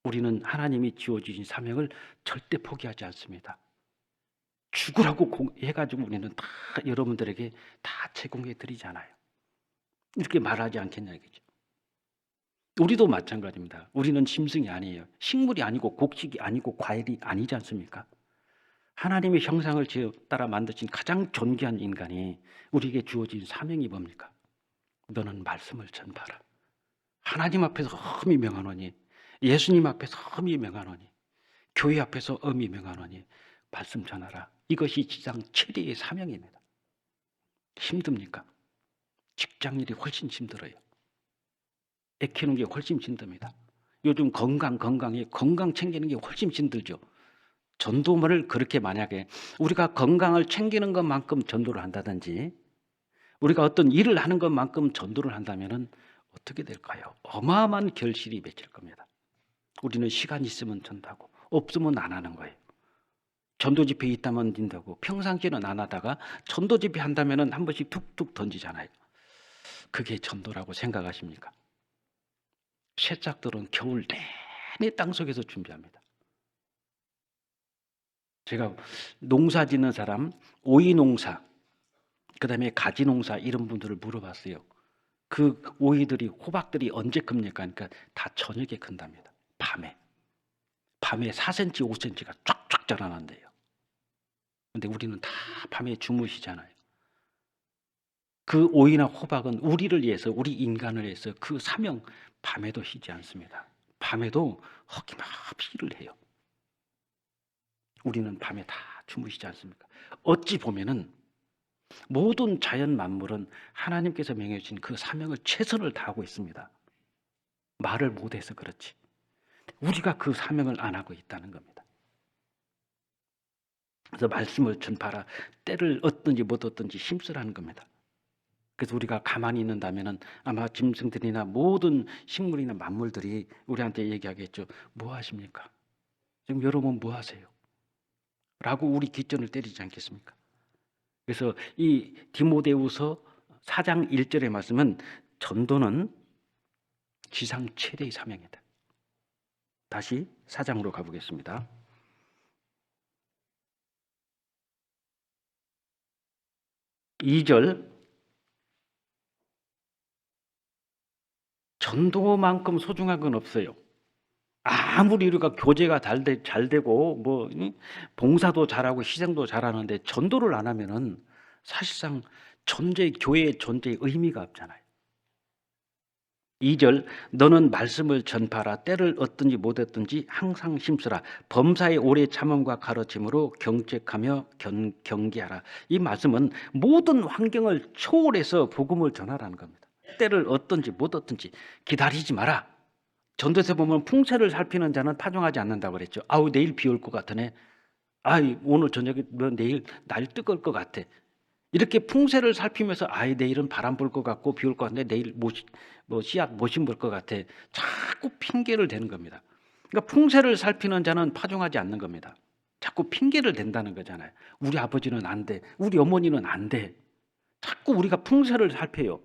우리는 하나님이 지어주신 사명을 절대 포기하지 않습니다. 죽으라고 해가지고 우리는 다 여러분들에게 다 제공해 드리잖아요. 이렇게 말하지 않겠냐 이거죠. 우리도 마찬가지입니다. 우리는 짐승이 아니에요. 식물이 아니고 곡식이 아니고 과일이 아니지 않습니까? 하나님의 형상을 따라 만드신 가장 존귀한 인간이 우리에게 주어진 사명이 뭡니까? 너는 말씀을 전파하라. 하나님 앞에서 험히 명하노니, 예수님 앞에서 험히 명하노니, 교회 앞에서 엄히 명하노니 말씀 전하라. 이것이 지상 최대의 사명입니다. 힘듭니까? 직장일이 훨씬 힘들어요. 애 키우는 게 훨씬 힘듭니다. 요즘 건강 챙기는 게 훨씬 힘들죠. 전도를 그렇게 만약에 우리가 건강을 챙기는 것만큼 전도를 한다든지 우리가 어떤 일을 하는 것만큼 전도를 한다면 어떻게 될까요? 어마어마한 결실이 맺힐 겁니다. 우리는 시간 있으면 전도하고 없으면 안 하는 거예요. 전도 집회 있다면 딘다고 평상시에는 안 하다가 전도 집회 한다면 한 번씩 툭툭 던지잖아요. 그게 전도라고 생각하십니까? 새싹들은 겨울 내내 땅속에서 준비합니다. 제가 농사 짓는 사람, 오이 농사, 그 다음에 가지 농사 이런 분들을 물어봤어요. 그 오이들이, 호박들이 언제 큽니까? 그러니까 다 저녁에 큰답니다. 밤에 4cm, 5cm가 쫙쫙 자라난대요. 근데 우리는 다 밤에 주무시잖아요. 그 오이나 호박은 우리를 위해서, 우리 인간을 위해서 그 사명 밤에도 쉬지 않습니다. 밤에도 어김없이 일을 해요. 우리는 밤에 다 주무시지 않습니까? 어찌 보면은 모든 자연 만물은 하나님께서 명해주신 그 사명을 최선을 다하고 있습니다. 말을 못해서 그렇지. 우리가 그 사명을 안 하고 있다는 겁니다. 그래서 말씀을 전파하라. 때를 얻든지 못 얻든지 힘쓰라는 겁니다. 그래서 우리가 가만히 있는다면 아마 짐승들이나 모든 식물이나 만물들이 우리한테 얘기하겠죠. 뭐 하십니까? 지금 여러분 뭐 하세요? 라고 우리 귓전을 때리지 않겠습니까? 그래서 이 디모데후서 4장 1절의 말씀은 전도는 지상 최대의 사명이다. 다시 4장으로 가보겠습니다. 2절 전도만큼 소중한 건 없어요. 아무리 우리가 교제가 잘 되고 뭐 봉사도 잘하고 희생도 잘하는데 전도를 안 하면은 사실상 교회의 존재의 의미가 없잖아요. 2절 너는 말씀을 전파하라. 때를 얻든지 못 얻든지 항상 심쓰라. 범사의 오래 참음과 가르침으로 경책하며 경계하라. 이 말씀은 모든 환경을 초월해서 복음을 전하라는 겁니다. 때를 얻든지 못 얻든지 기다리지 마라. 전도서 보면 풍세를 살피는 자는 파종하지 않는다고 그랬죠. 아우 내일 비 올 것 같으네. 오늘 저녁에 뭐 내일 날 뜨거울 것 같아. 이렇게 풍세를 살피면서 내일은 바람 불 것 같고 비 올 것 같네. 내일 씨앗 못 심을 것 같아. 자꾸 핑계를 대는 겁니다. 그러니까 풍세를 살피는 자는 파종하지 않는 겁니다. 자꾸 핑계를 댄다는 거잖아요. 우리 아버지는 안 돼. 우리 어머니는 안 돼. 자꾸 우리가 풍세를 살펴요.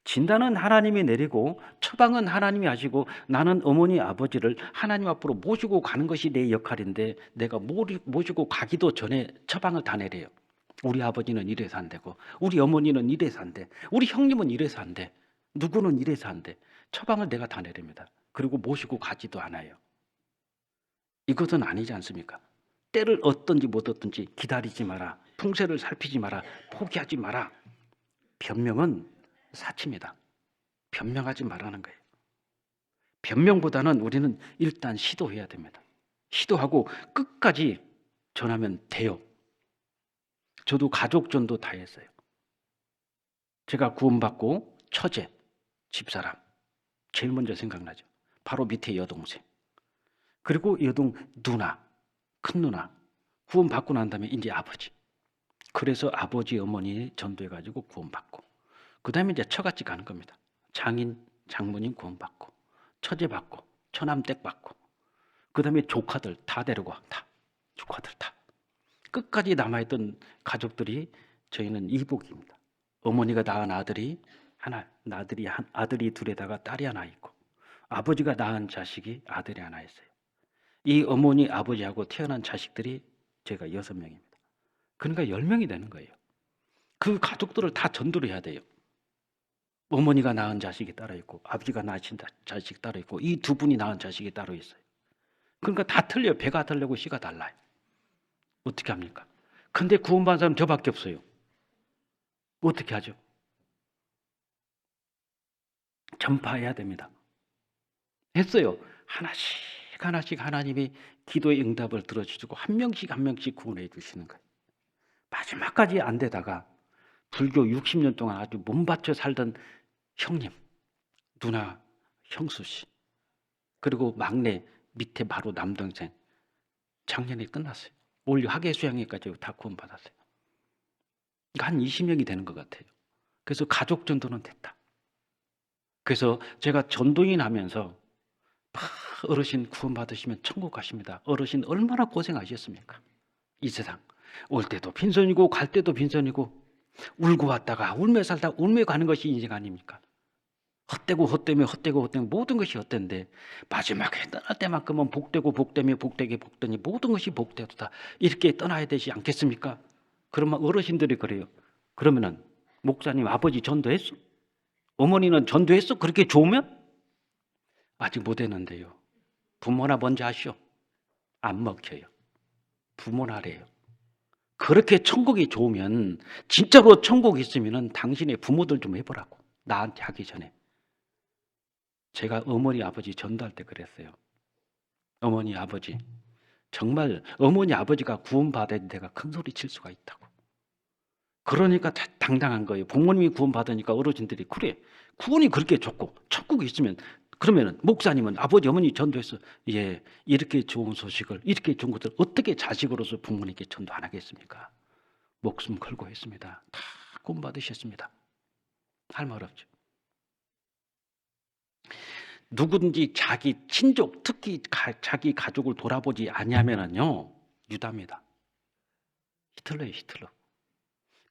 진단은 하나님이 내리고 처방은 하나님이 하시고 나는 어머니 아버지를 하나님 앞으로 모시고 가는 것이 내 역할인데 내가 모시고 가기도 전에 처방을 다 내려요. 우리 아버지는 이래서 안 되고 우리 어머니는 이래서 안 돼. 우리 형님은 이래서 안 돼. 누구는 이래서 안 돼. 처방을 내가 다 내립니다. 그리고 모시고 가지도 않아요. 이것은 아니지 않습니까? 때를 얻든지 못 얻든지 기다리지 마라. 풍세를 살피지 마라. 포기하지 마라. 변명은 사치입니다. 변명하지 말라는 거예요. 변명보다는 우리는 일단 시도해야 됩니다. 시도하고 끝까지 전하면 돼요. 저도 가족 전도 다 했어요. 제가 구원받고 처제, 집사람 제일 먼저 생각나죠. 바로 밑에 여동생, 그리고 여동 누나, 큰 누나 구원받고 난 다음에 이제 아버지. 그래서 아버지 어머니 전도해가지고 구원받고 그 다음에 이제 처갓집 가는 겁니다. 장인, 장모님 구원받고 처제 받고 처남댁 받고 그 다음에 조카들 다 데리고 다 조카들 다 끝까지 남아있던 가족들이 저희는 이복입니다. 어머니가 낳은 아들이 하나, 아들이 둘에다가 딸이 하나 있고 아버지가 낳은 자식이 아들이 하나 있어요. 이 어머니 아버지하고 태어난 자식들이 제가 6명입니다. 그러니까 10명이 되는 거예요. 그 가족들을 다 전도를 해야 돼요. 어머니가 낳은 자식이 따로 있고 아버지가 낳으신 자식이 따로 있고 이 두 분이 낳은 자식이 따로 있어요. 그러니까 다 틀려요. 배가 다르고 씨가 달라요. 어떻게 합니까? 근데 구원받은 사람 저밖에 없어요. 어떻게 하죠? 전파해야 됩니다. 했어요. 하나씩 하나씩 하나님이 기도의 응답을 들어주시고 한 명씩 한 명씩 구원해 주시는 거예요. 마지막까지 안 되다가 불교 60년 동안 아주 몸바쳐 살던 형님, 누나, 형수 씨, 그리고 막내 밑에 바로 남동생 작년에 끝났어요. 올 학예 수양회까지 다 구원받았어요. 한 20명이 되는 것 같아요. 그래서 가족 전도는 됐다. 그래서 제가 전도인 하면서 어르신 구원받으시면 천국 가십니다. 어르신 얼마나 고생하셨습니까? 이 세상 올 때도 빈손이고 갈 때도 빈손이고 울고 왔다가 울며 살다가 울며 가는 것이 인생 아닙니까? 헛되고 헛되며 헛되고 헛되며 모든 것이 헛된데 마지막에 떠날 때만큼은 복되고 복되며 복되게 복되니 모든 것이 복되도다 이렇게 떠나야 되지 않겠습니까? 그러면 어르신들이 그래요. 그러면은 목사님 아버지 전도했어? 어머니는 전도했어? 그렇게 좋으면? 아직 못 했는데요. 부모나 먼저 하시오. 안 먹혀요. 부모나 하래요. 그렇게 천국이 좋으면 진짜로 천국이 있으면 당신의 부모들 좀 해보라고. 나한테 하기 전에. 제가 어머니 아버지 전도할 때 그랬어요. 어머니 아버지 정말 어머니 아버지가 구원받은 데가 큰 소리 칠 수가 있다고. 그러니까 당당한 거예요. 부모님이 구원받으니까 어르신들이 그래 구원이 그렇게 좋고 천국이 있으면 그러면은 목사님은 아버지 어머니 전도해서 예 이렇게 좋은 소식을 이렇게 좋은 것을 어떻게 자식으로서 부모님께 전도 안 하겠습니까? 목숨 걸고 했습니다. 다 구원받으셨습니다. 할 말 없죠. 누구든지 자기 친족 특히 자기 가족을 돌아보지 아니하면은요 유다입니다. 히틀러예요. 히틀러.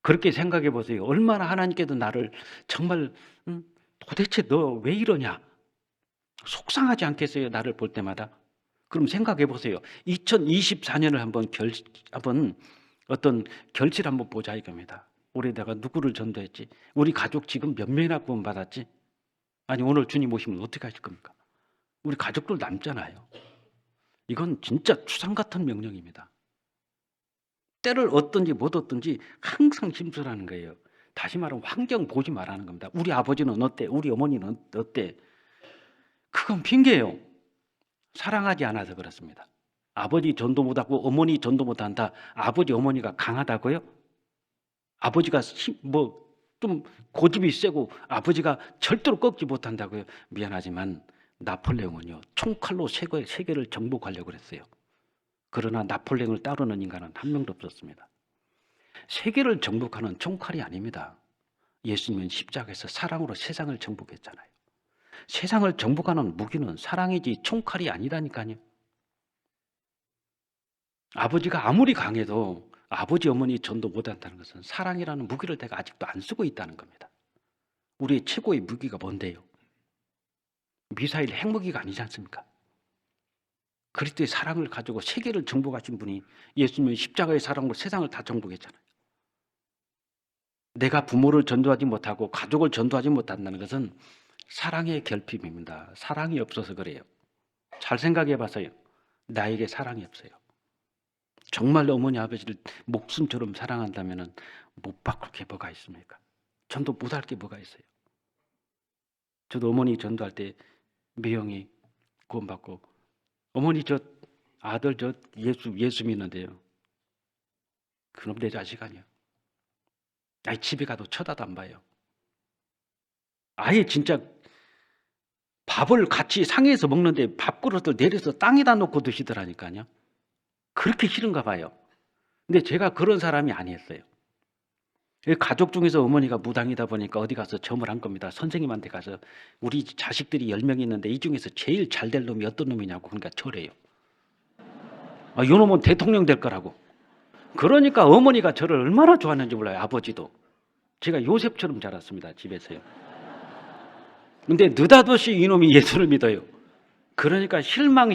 그렇게 생각해 보세요. 얼마나 하나님께도 나를 정말 도대체 너 왜 이러냐 속상하지 않겠어요? 나를 볼 때마다. 그럼 생각해 보세요. 2024년을 한번 어떤 결실을 한번 보자 이겁니다. 올해 내가 누구를 전도했지? 우리 가족 지금 몇 명이나 구원받았지? 아니 오늘 주님 오시면 어떻게 하실 겁니까? 우리 가족들 남잖아요. 이건 진짜 추상 같은 명령입니다. 때를 얻든지 못 얻든지 항상 심수라는 거예요. 다시 말하면 환경 보지 말라는 겁니다. 우리 아버지는 어때? 우리 어머니는 어때? 그건 핑계예요. 사랑하지 않아서 그렇습니다. 아버지 전도 못하고 어머니 전도 못한다. 아버지 어머니가 강하다고요? 아버지가 좀 고집이 세고 아버지가 절대로 꺾지 못한다고요? 미안하지만 나폴레옹은요, 총칼로 세계를 정복하려고 그랬어요. 그러나 나폴레옹을 따르는 인간은 한 명도 없었습니다. 세계를 정복하는 총칼이 아닙니다. 예수님은 십자가에서 사랑으로 세상을 정복했잖아요. 세상을 정복하는 무기는 사랑이지 총칼이 아니라니까요. 아버지가 아무리 강해도 아버지 어머니 전도 못한다는 것은 사랑이라는 무기를 내가 아직도 안 쓰고 있다는 겁니다. 우리의 최고의 무기가 뭔데요? 미사일 핵무기가 아니지 않습니까? 그리스도의 사랑을 가지고 세계를 정복하신 분이 예수님은 십자가의 사랑으로 세상을 다 정복했잖아요. 내가 부모를 전도하지 못하고 가족을 전도하지 못한다는 것은 사랑의 결핍입니다. 사랑이 없어서 그래요. 잘 생각해 봐서요. 나에게 사랑이 없어요. 정말 어머니 아버지를 목숨처럼 사랑한다면 못 바꿀 게 뭐가 있습니까? 전도 못할 게 뭐가 있어요? 저도 어머니 전도할 때 미영이 구원받고 어머니 저 아들 저 예수 믿는데요. 그놈 내 자식 아니야. 아예 집에 가도 쳐다도 안 봐요. 아예 진짜 밥을 같이 상에서 먹는데 밥그릇을 내려서 땅에다 놓고 드시더라니까요. 그렇게 싫은가 봐요. 근데 제가 그런 사람이 아니었어요. 가족 중에서 어머니가 무당이다 보니까 어디 가서 점을 한 겁니다. 선생님한테 가서 우리 자식들이 10명 있는데 이 중에서 제일 잘 될 놈이 어떤 놈이냐고. 그러니까 저래요. 이 놈은 대통령 될 거라고. 그러니까 어머니가 저를 얼마나 좋아하는지 몰라요. 아버지도. 제가 요셉처럼 자랐습니다. 집에서요. 근데 느닷없이 이놈이 예수를 믿어요. 그러니까 실망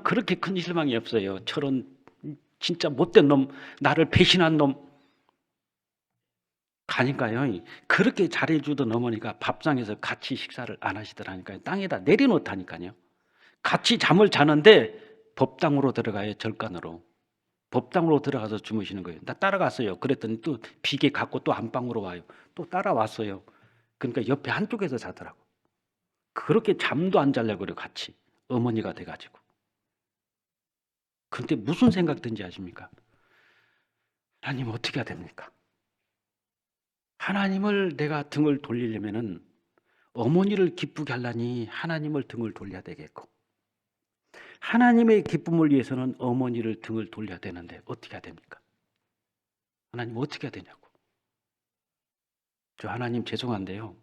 그렇게 큰 실망이 없어요. 저런 진짜 못된 놈, 나를 배신한 놈. 가니까요. 그렇게 잘해주던 어머니가 밥상에서 같이 식사를 안 하시더라니까요. 땅에다 내려놓다니까요. 같이 잠을 자는데 법당으로 들어가요. 절간으로. 법당으로 들어가서 주무시는 거예요. 나 따라갔어요. 그랬더니 또 비계 갖고 또 안방으로 와요. 또 따라왔어요. 그러니까 옆에 한쪽에서 자더라고. 그렇게 잠도 안 자려고 그래요. 같이. 어머니가 돼가지고. 그런데 무슨 생각 든지 아십니까? 하나님 어떻게 해야 됩니까? 하나님을 내가 등을 돌리려면은 어머니를 기쁘게 하려니 하나님을 등을 돌려야 되겠고, 하나님의 기쁨을 위해서는 어머니를 등을 돌려야 되는데 어떻게 해야 됩니까? 하나님 어떻게 해야 되냐고. 저 하나님 죄송한데요.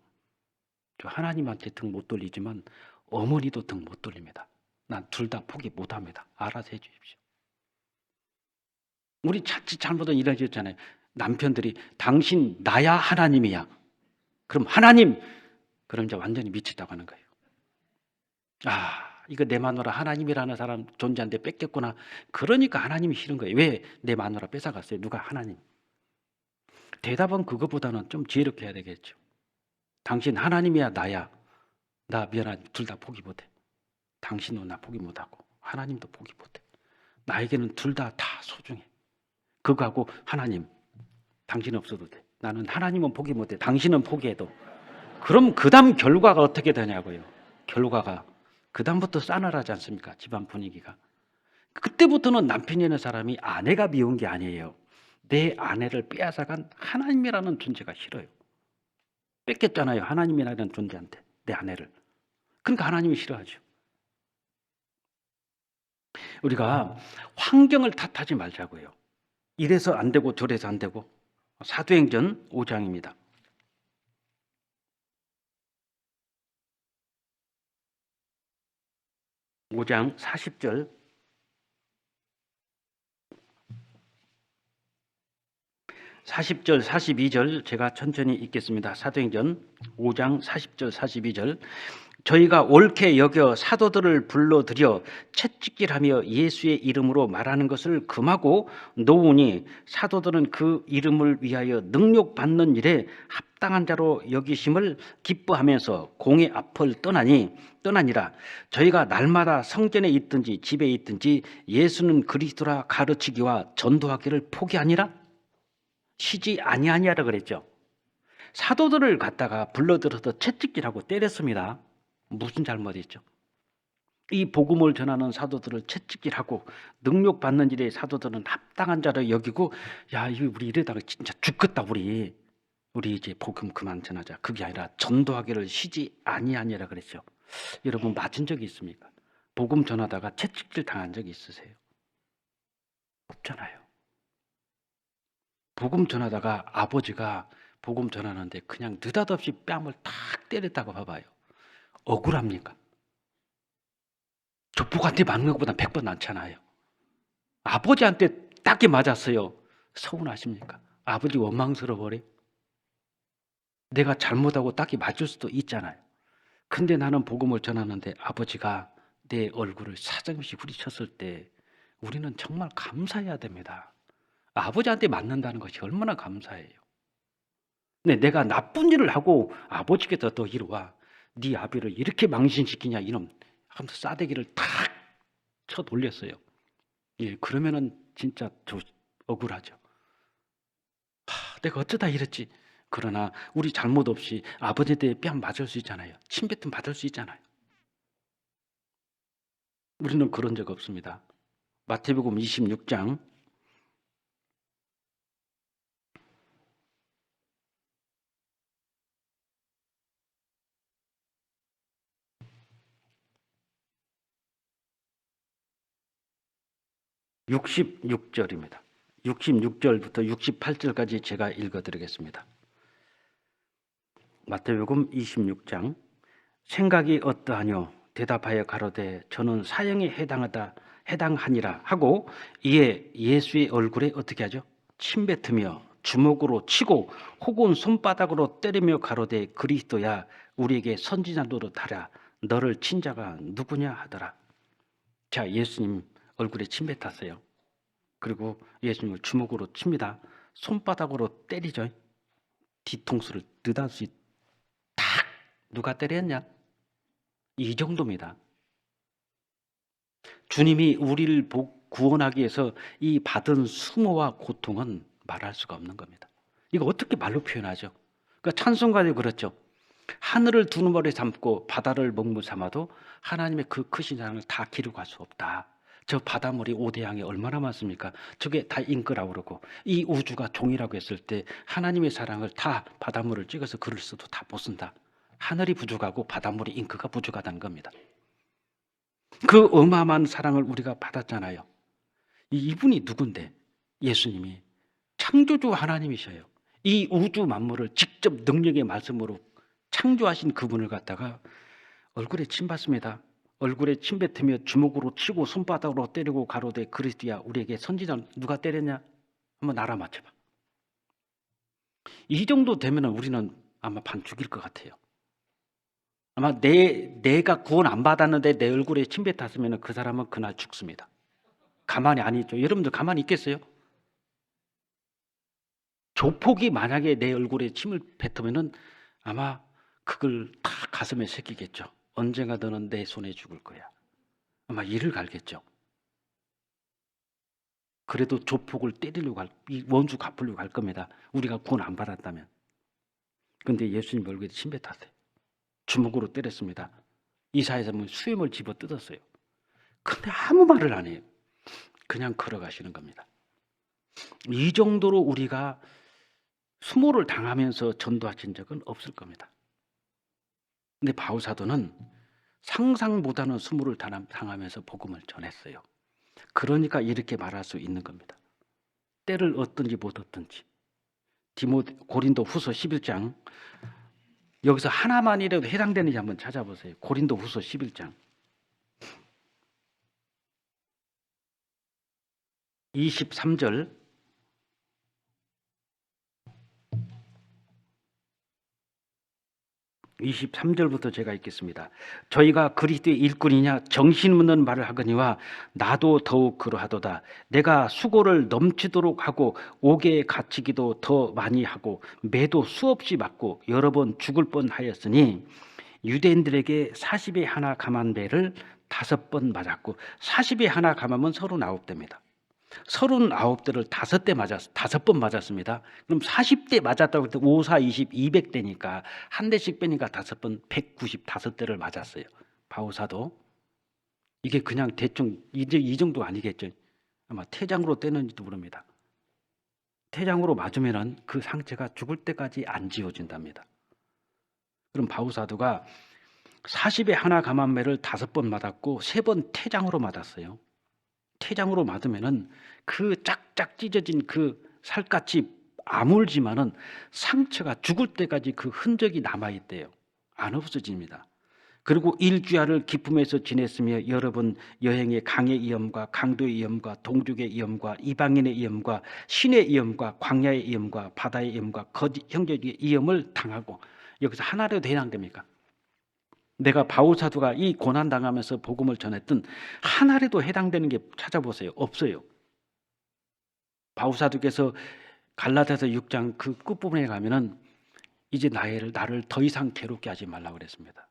저 하나님한테 등 못 돌리지만 어머니도 등 못 돌립니다. 난 둘 다 포기 못합니다. 알아서 해주십시오. 우리 자칫 잘못은 이러셨잖아요. 남편들이 당신 나야 하나님이야. 그럼 하나님, 그럼 이제 완전히 미쳤다고 하는 거예요. 이거 내 마누라 하나님이라는 사람 존재한테 뺏겼구나. 그러니까 하나님이 싫은 거예요. 왜 내 마누라 뺏어갔어요? 누가? 하나님. 대답은 그거보다는 좀 지혜롭게 해야 되겠죠. 당신 하나님이야 나야. 나 미안하지 둘 다 포기 못해. 당신도 나 포기 못하고 하나님도 포기 못해. 나에게는 둘 다 소중해. 그거하고 하나님, 당신 없어도 돼. 나는 하나님은 포기 못해. 당신은 포기해도. 그럼 그 다음 결과가 어떻게 되냐고요. 결과가 그 다음부터 싸늘하지 않습니까? 집안 분위기가. 그때부터는 남편이라는 사람이 아내가 미운 게 아니에요. 내 아내를 빼앗아간 하나님이라는 존재가 싫어요. 뺏겼잖아요. 하나님이라는 존재한테 내 아내를. 그러니까 하나님이 싫어하죠. 우리가 환경을 탓하지 말자고요. 이래서 안 되고 저래서 안 되고. 사도행전 5장입니다. 5장 40절. (40절) 42절 제가 천천히 읽겠습니다. 사도행전 5장 40절 42절. 저희가 옳게 여겨 사도들을 불러들여 채찍질하며 예수의 이름으로 말하는 것을 금하고 놓으니 사도들은 그 이름을 위하여 능욕받는 일에 합당한 자로 여기심을 기뻐하면서 공의 앞을 떠나니라. 저희가 날마다 성전에 있든지 집에 있든지 예수는 그리스도라 가르치기와 전도하기를 포기하니라. 쉬지 아니하니라 그랬죠. 사도들을 갖다가 불러들여서 채찍질하고 때렸습니다. 무슨 잘못이 있죠? 이 복음을 전하는 사도들을 채찍질하고 능욕받는 일에 사도들은 합당한 자를 여기고, 야, 우리 이러다가 진짜 죽겠다, 우리 이제 복음 그만 전하자. 그게 아니라 전도하기를 쉬지 아니하니라 그랬죠. 여러분 맞은 적이 있습니까? 복음 전하다가 채찍질 당한 적이 있으세요? 없잖아요. 복음 전하다가 아버지가 복음 전하는데 그냥 느닷없이 뺨을 탁 때렸다고 봐봐요. 억울합니까? 조폭한테 맞는 것보다 100번 낫잖아요. 아버지한테 딱히 맞았어요. 서운하십니까? 아버지 원망스러워래? 내가 잘못하고 딱히 맞을 수도 있잖아요. 근데 나는 복음을 전하는데 아버지가 내 얼굴을 사정없이 후리쳤을 때 우리는 정말 감사해야 됩니다. 아버지한테 맞는다는 것이 얼마나 감사해요. 근데 내가 나쁜 일을 하고 아버지께서 더 이리 와. 네 아비를 이렇게 망신시키냐 이놈 하면서 싸대기를 탁 쳐 돌렸어요. 예, 그러면은 진짜 억울하죠. 내가 어쩌다 이랬지. 그러나 우리 잘못 없이 아버지한테 뺨 맞을 수 있잖아요. 침뱉음 받을 수 있잖아요. 우리는 그런 적 없습니다. 마태복음 26장 66절입니다. 66절부터 68절까지 제가 읽어드리겠습니다. 마태복음 26장 생각이 어떠하뇨? 대답하여 가로되 저는 사형에 해당하니라 하고 이에 예수의 얼굴에 어떻게 하죠? 침뱉으며 주먹으로 치고 혹은 손바닥으로 때리며 가로되 그리스도야 우리에게 선지자 노릇하라 너를 친 자가 누구냐 하더라. 자, 예수님 얼굴에 침뱉었어요. 그리고 예수님을 주먹으로 칩니다. 손바닥으로 때리죠. 뒤통수를 느닷없이 탁 누가 때렸냐? 이 정도입니다. 주님이 우리를 구원하기 위해서 이 받은 수모와 고통은 말할 수가 없는 겁니다. 이거 어떻게 말로 표현하죠? 그러니까 찬송가도 그렇죠. 하늘을 두 눈머리 삼고 바다를 먹물 삼아도 하나님의 그 크신 사랑을 다 기록할 수 없다. 저 바닷물이 오대양에 얼마나 많습니까? 저게 다 잉크라고 그러고 이 우주가 종이라고 했을 때 하나님의 사랑을 다 바닷물을 찍어서 글을 써도 다 못 쓴다. 하늘이 부족하고 바닷물이 잉크가 부족하다는 겁니다. 그 어마어마한 사랑을 우리가 받았잖아요. 이분이 누군데? 예수님이 창조주 하나님이셔요. 이 우주 만물을 직접 능력의 말씀으로 창조하신 그분을 갖다가 얼굴에 침 받습니다. 얼굴에 침 뱉으며 주먹으로 치고 손바닥으로 때리고 가로되 그리스도야 우리에게 선지자 누가 때렸냐? 한번 알아맞혀봐. 이 정도 되면 우리는 아마 반 죽일 것 같아요. 아마 내가 구원 안 받았는데 내 얼굴에 침 뱉었으면 그 사람은 그날 죽습니다. 가만히 안 있죠. 여러분들 가만히 있겠어요? 조폭이 만약에 내 얼굴에 침을 뱉으면 아마 그걸 다 가슴에 새기겠죠. 언젠가 너는 내 손에 죽을 거야. 아마 이를 갈겠죠. 그래도 조폭을 때리려고 이 원수 갚으려고 할 겁니다. 우리가 구원 안 받았다면. 근데 예수님 얼굴에 침 뱉었어요. 주먹으로 때렸습니다. 이사야서는 수염을 집어 뜯었어요. 근데 아무 말을 안 해요. 그냥 걸어가시는 겁니다. 이 정도로 우리가 수모를 당하면서 전도하신 적은 없을 겁니다. 근데 바울사도는 상상 못하는 수모를 당하면서 복음을 전했어요. 그러니까 이렇게 말할 수 있는 겁니다. 때를 얻든지 못 얻든지. 고린도 후서 11장 여기서 하나만이라도 해당되는지 한번 찾아보세요. 고린도 후서 11장 23절 23절부터 제가 읽겠습니다. 저희가 그리스도의 일꾼이냐 정신없는 말을 하거니와 나도 더욱 그러하도다. 내가 수고를 넘치도록 하고 옥에 갇히기도 더 많이 하고 매도 수없이 맞고 여러 번 죽을 뻔하였으니 유대인들에게 40에 하나 감한 배를 5번 맞았고 40에 하나 감하면 39대입니다. 39대를 5번 맞았습니다. 그럼 40대 맞았다고 해도 5, 4, 20, 200대니까 한 대씩 빼니까 5번 195대를 맞았어요. 바울사도. 이게 그냥 대충 이제 이 정도 아니겠죠. 아마 태장으로 떼는지도 모릅니다. 태장으로 맞으면은 그 상처가 죽을 때까지 안 지워진답니다. 그럼 바울사도가 40에 하나 감한매를 5번 맞았고 3번 태장으로 맞았어요. 태장으로 맞으면은 그 짝짝 찢어진 그 살갗이 아물지만은 상처가 죽을 때까지 그 흔적이 남아있대요. 안 없어집니다. 그리고 일주야를 기쁨에서 지냈으며 여러 번 여행의 강의 위험과 강도의 위험과 동족의 위험과 이방인의 위험과 신의 위험과 광야의 위험과 바다의 위험과 거짓 형제의 위험을 당하고, 여기서 하나라도 해당됩니까? 내가 바울 사도가 이 고난 당하면서 복음을 전했던 하나라도 해당되는 게 찾아보세요. 없어요. 바울 사도께서 갈라디아서 6장 그 끝부분에 가면은 이제 나를 더 이상 괴롭게 하지 말라고 그랬습니다.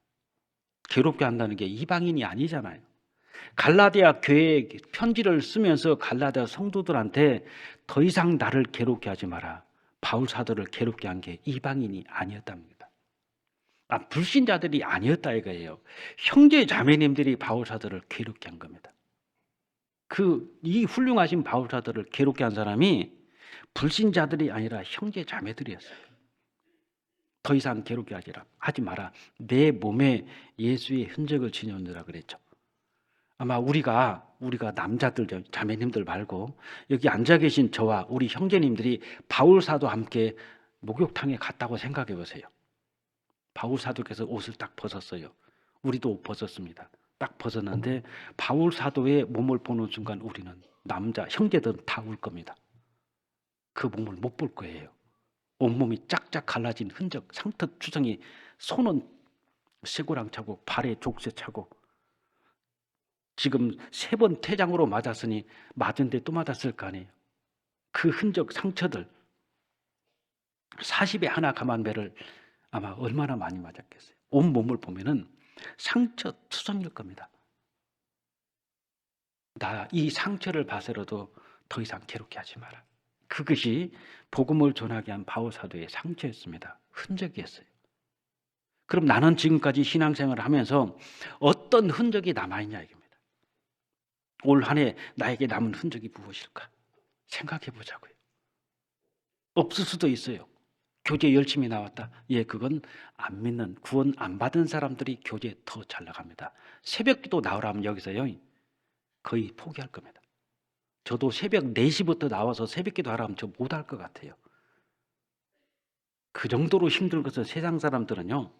괴롭게 한다는 게 이방인이 아니잖아요. 갈라디아 교회에 편지를 쓰면서 갈라디아 성도들한테 더 이상 나를 괴롭게 하지 마라. 바울 사도를 괴롭게 한 게 이방인이 아니었답니다. 불신자들이 아니었다 이거예요. 형제 자매님들이 바울 사도를 괴롭게 한 겁니다. 이 훌륭하신 바울 사도를 괴롭게 한 사람이 불신자들이 아니라 형제 자매들이었어요. 더 이상 괴롭게 하지 마라. 내 몸에 예수의 흔적을 지녀느라 그랬죠. 아마 우리가 남자들 자매님들 말고 여기 앉아 계신 저와 우리 형제님들이 바울 사도와 함께 목욕탕에 갔다고 생각해 보세요. 바울 사도께서 옷을 딱 벗었어요. 우리도 옷 벗었습니다. 딱 벗었는데 바울 사도의 몸을 보는 순간 우리는 남자 형제들은 다 울 겁니다. 그 몸을 못 볼 거예요. 온몸이 짝짝 갈라진 흔적, 상처 투성이, 손은 쇠고랑 차고 발에 족쇄 차고, 지금 3번 태장으로 맞았으니 맞은데 또 맞았을 거 아니에요. 그 흔적, 상처들 40에 하나 감한매를 아마 얼마나 많이 맞았겠어요. 온 몸을 보면은 상처 투성일 겁니다. 나 이 상처를 봐서라도 더 이상 괴롭게 하지 마라. 그것이 복음을 전하게 한 바울 사도의 상처였습니다. 흔적이었어요. 그럼 나는 지금까지 신앙생활을 하면서 어떤 흔적이 남아있냐 이겁니다. 올 한 해 나에게 남은 흔적이 무엇일까? 생각해 보자고요. 없을 수도 있어요. 교제 열심히 나왔다. 예, 그건 안 믿는, 구원 안 받은 사람들이 교제 더 잘 나갑니다. 새벽기도 나오라면 여기서요 거의 포기할 겁니다. 저도 새벽 4시부터 나와서 새벽기도 하라면 저 못할 것 같아요. 그 정도로 힘든 것은 세상 사람들은요,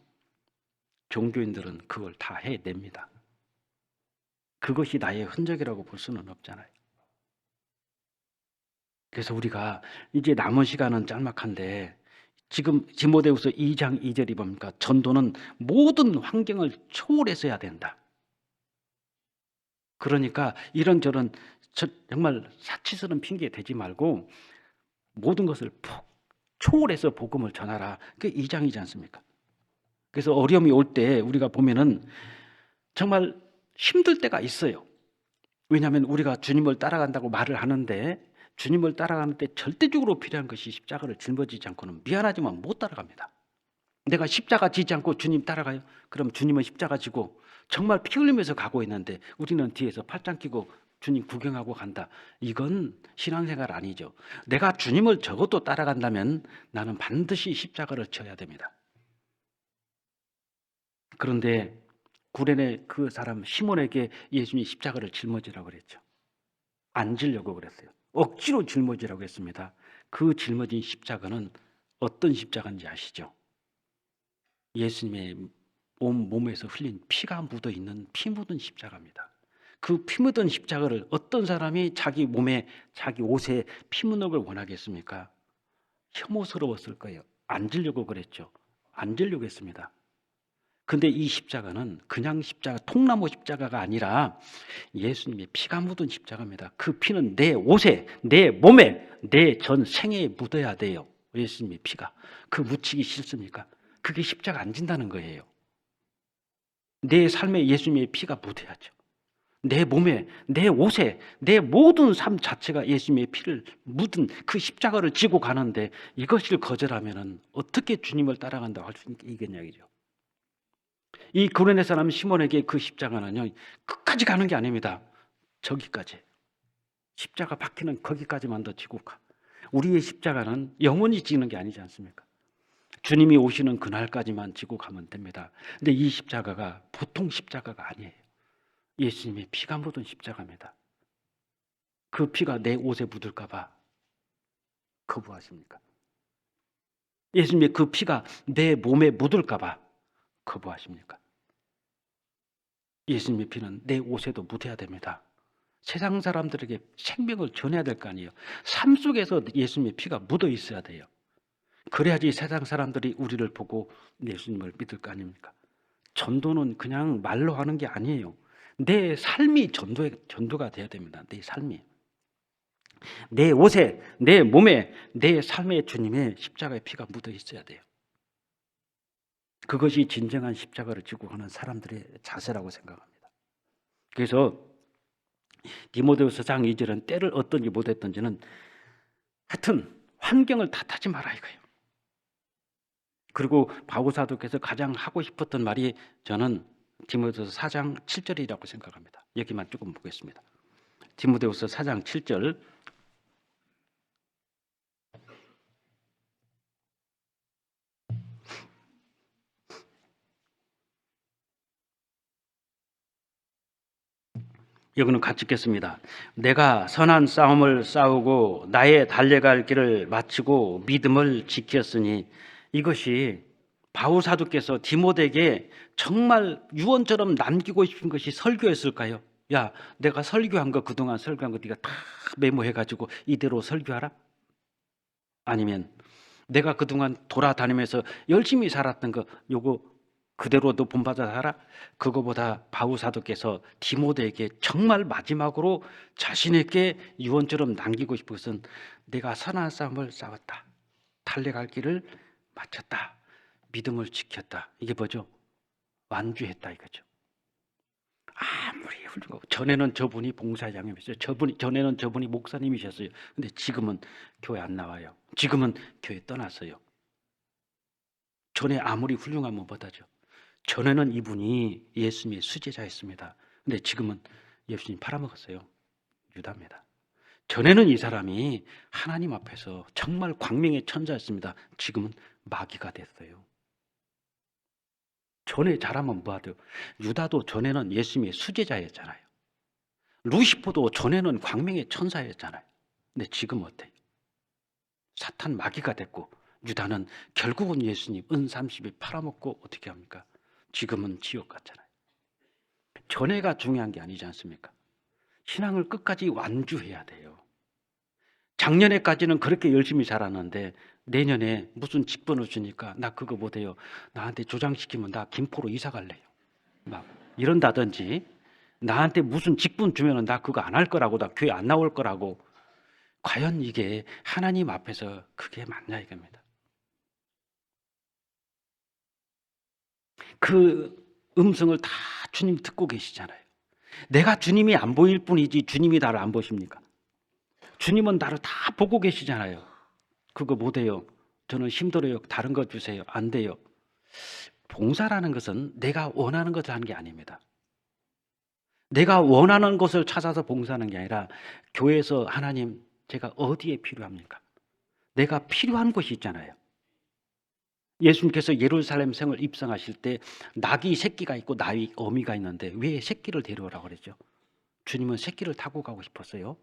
종교인들은 그걸 다 해냅니다. 그것이 나의 흔적이라고 볼 수는 없잖아요. 그래서 우리가 이제 남은 시간은 짤막한데, 지금 디모데후서 2장 2절이 뭡니까? 전도는 모든 환경을 초월해서 해야 된다. 그러니까 이런저런 정말 사치스러운 핑계 대지 말고 모든 것을 푹 초월해서 복음을 전하라. 그게 2장이지 않습니까? 그래서 어려움이 올 때 우리가 보면은 정말 힘들 때가 있어요. 왜냐하면 우리가 주님을 따라간다고 말을 하는데, 주님을 따라가는데 절대적으로 필요한 것이 십자가를 짊어지지 않고는 미안하지만 못 따라갑니다. 내가 십자가 지지 않고 주님 따라가요? 그럼 주님은 십자가 지고 정말 피 흘리면서 가고 있는데 우리는 뒤에서 팔짱 끼고 주님 구경하고 간다. 이건 신앙생활 아니죠. 내가 주님을 적어도 따라간다면 나는 반드시 십자가를 져야 됩니다. 그런데 구레네 그 사람 시몬에게 예수님이 십자가를 짊어지라고 그랬죠. 안 지려고 그랬어요. 억지로 짊어지라고 했습니다. 그 짊어진 십자가는 어떤 십자가인지 아시죠? 예수님의 온 몸에서 흘린 피가 묻어 있는 피 묻은 십자가입니다. 그 피 묻은 십자가를 어떤 사람이 자기 몸에, 자기 옷에 피 묻는 걸 원하겠습니까? 혐오스러웠을 거예요. 안 지려고 그랬죠. 안 지려고 했습니다. 근데 이 십자가는 그냥 십자가, 통나무 십자가가 아니라 예수님의 피가 묻은 십자가입니다. 그 피는 내 옷에, 내 몸에, 내 전 생애에 묻어야 돼요. 예수님의 피가. 그 묻히기 싫습니까? 그게 십자가 안 진다는 거예요. 내 삶에 예수님의 피가 묻어야죠. 내 몸에, 내 옷에, 내 모든 삶 자체가 예수님의 피를 묻은 그 십자가를 지고 가는데, 이것을 거절하면 어떻게 주님을 따라간다고 할 수 있겠냐고요. 이 구레네 사람 시몬에게 그 십자가는요, 끝까지 가는 게 아닙니다. 저기까지. 십자가 박히는 거기까지만 더 지고 가. 우리의 십자가는 영원히 지는 게 아니지 않습니까? 주님이 오시는 그날까지만 지고 가면 됩니다. 근데 이 십자가가 보통 십자가가 아니에요. 예수님의 피가 묻은 십자가입니다. 그 피가 내 옷에 묻을까 봐 거부하십니까? 예수님의 그 피가 내 몸에 묻을까 봐 거부하십니까? 예수님의 피는 내 옷에도 묻어야 됩니다. 세상 사람들에게 생명을 전해야 될 거 아니에요. 삶 속에서 예수님의 피가 묻어 있어야 돼요. 그래야지 세상 사람들이 우리를 보고 예수님을 믿을 거 아닙니까? 전도는 그냥 말로 하는 게 아니에요. 내 삶이 전도가 돼야 됩니다. 내 삶이. 내 옷에, 내 몸에, 내 삶에 주님의 십자가의 피가 묻어 있어야 돼요. 그것이 진정한 십자가를 지고 가는 사람들의 자세라고 생각합니다. 그래서 디모데후서 4장 2절은 때를 어떤지 못했던지는 하여튼 환경을 탓하지 마라 이거예요. 그리고 바울 사도께서 가장 하고 싶었던 말이 저는 디모데후서 4장 7절이라고 생각합니다. 여기만 조금 보겠습니다. 디모데후서 4장 7절. 여기는 같이 읽겠습니다. 내가 선한 싸움을 싸우고 나의 달려갈 길을 마치고 믿음을 지켰으니. 이것이 바울 사도께서 디모데에게 정말 유언처럼 남기고 싶은 것이 설교였을까요? 야, 내가 설교한 거 그동안 설교한 거 네가 다 메모해가지고 이대로 설교하라? 아니면 내가 그동안 돌아다니면서 열심히 살았던 거 요거 그대로 너 본받아 살아? 그거보다 바울 사도께서 디모데에게 정말 마지막으로 자신에게 유언처럼 남기고 싶은 것은 내가 선한 싸움을 싸웠다. 달려갈 길을 마쳤다. 믿음을 지켰다. 이게 뭐죠? 완주했다 이거죠. 아무리 훌륭하고 전에는 저분이 봉사장님이셨어요. 전에는 저분이 목사님이셨어요. 근데 지금은 교회 안 나와요. 지금은 교회 떠났어요. 전에 아무리 훌륭하면 뭐다죠? 전에는 이분이 예수님의 수제자였습니다. 근데 지금은 예수님 팔아먹었어요. 유다입니다. 전에는 이 사람이 하나님 앞에서 정말 광명의 천자였습니다. 지금은 마귀가 됐어요. 전에 잘하면 뭐하죠? 유다도 전에는 예수님의 수제자였잖아요. 루시퍼도 전에는 광명의 천사였잖아요. 근데 지금 어때요? 사탄 마귀가 됐고 유다는 결국은 예수님 은30에 팔아먹고 어떻게 합니까? 지금은 지옥 같잖아요. 전에가 중요한 게 아니지 않습니까? 신앙을 끝까지 완주해야 돼요. 작년에까지는 그렇게 열심히 살았는데 내년에 무슨 직분을 주니까 나 그거 못해요. 나한테 조장시키면 나 김포로 이사 갈래요. 막 이런다든지 나한테 무슨 직분 주면은 나 그거 안 할 거라고, 나 교회 안 나올 거라고. 과연 이게 하나님 앞에서 그게 맞냐 이겁니다. 그 음성을 다 주님 듣고 계시잖아요. 내가 주님이 안 보일 뿐이지 주님이 나를 안 보십니까? 주님은 나를 다 보고 계시잖아요. 그거 못해요. 저는 힘들어요. 다른 거 주세요. 안 돼요. 봉사라는 것은 내가 원하는 것을 하는 게 아닙니다. 내가 원하는 것을 찾아서 봉사하는 게 아니라 교회에서 하나님 제가 어디에 필요합니까? 내가 필요한 곳이 있잖아요. 예수님께서 예루살렘 성을 입성하실 때 낙이 새끼가 있고 나의 어미가 있는데 왜 새끼를 데려오라고 그랬죠? 주님은 새끼를 타고 가고 싶었어요.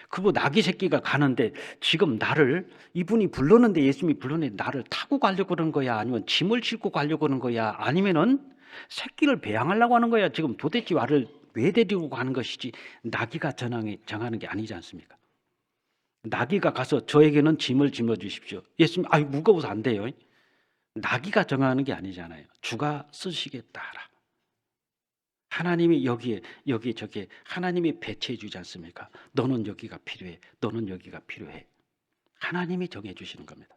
그리고 낙이 새끼가 가는데 지금 나를 이분이 불렀는데 예수님이 불렀는데 나를 타고 가려고 그러는 거야? 아니면 짐을 싣고 가려고 그러는 거야? 아니면은 새끼를 배양하려고 하는 거야? 지금 도대체 나를 왜 데리고 가는 것이지 나귀가 정하는 게 아니지 않습니까? 나귀가 가서 저에게는 짐을 짊어주십시오. 예수님 무거워서 안 돼요. 나귀가 정하는 게 아니잖아요. 주가 쓰시겠다라. 하나님이 여기에 저기에 하나님이 배치해 주지 않습니까? 너는 여기가 필요해. 너는 여기가 필요해. 하나님이 정해 주시는 겁니다.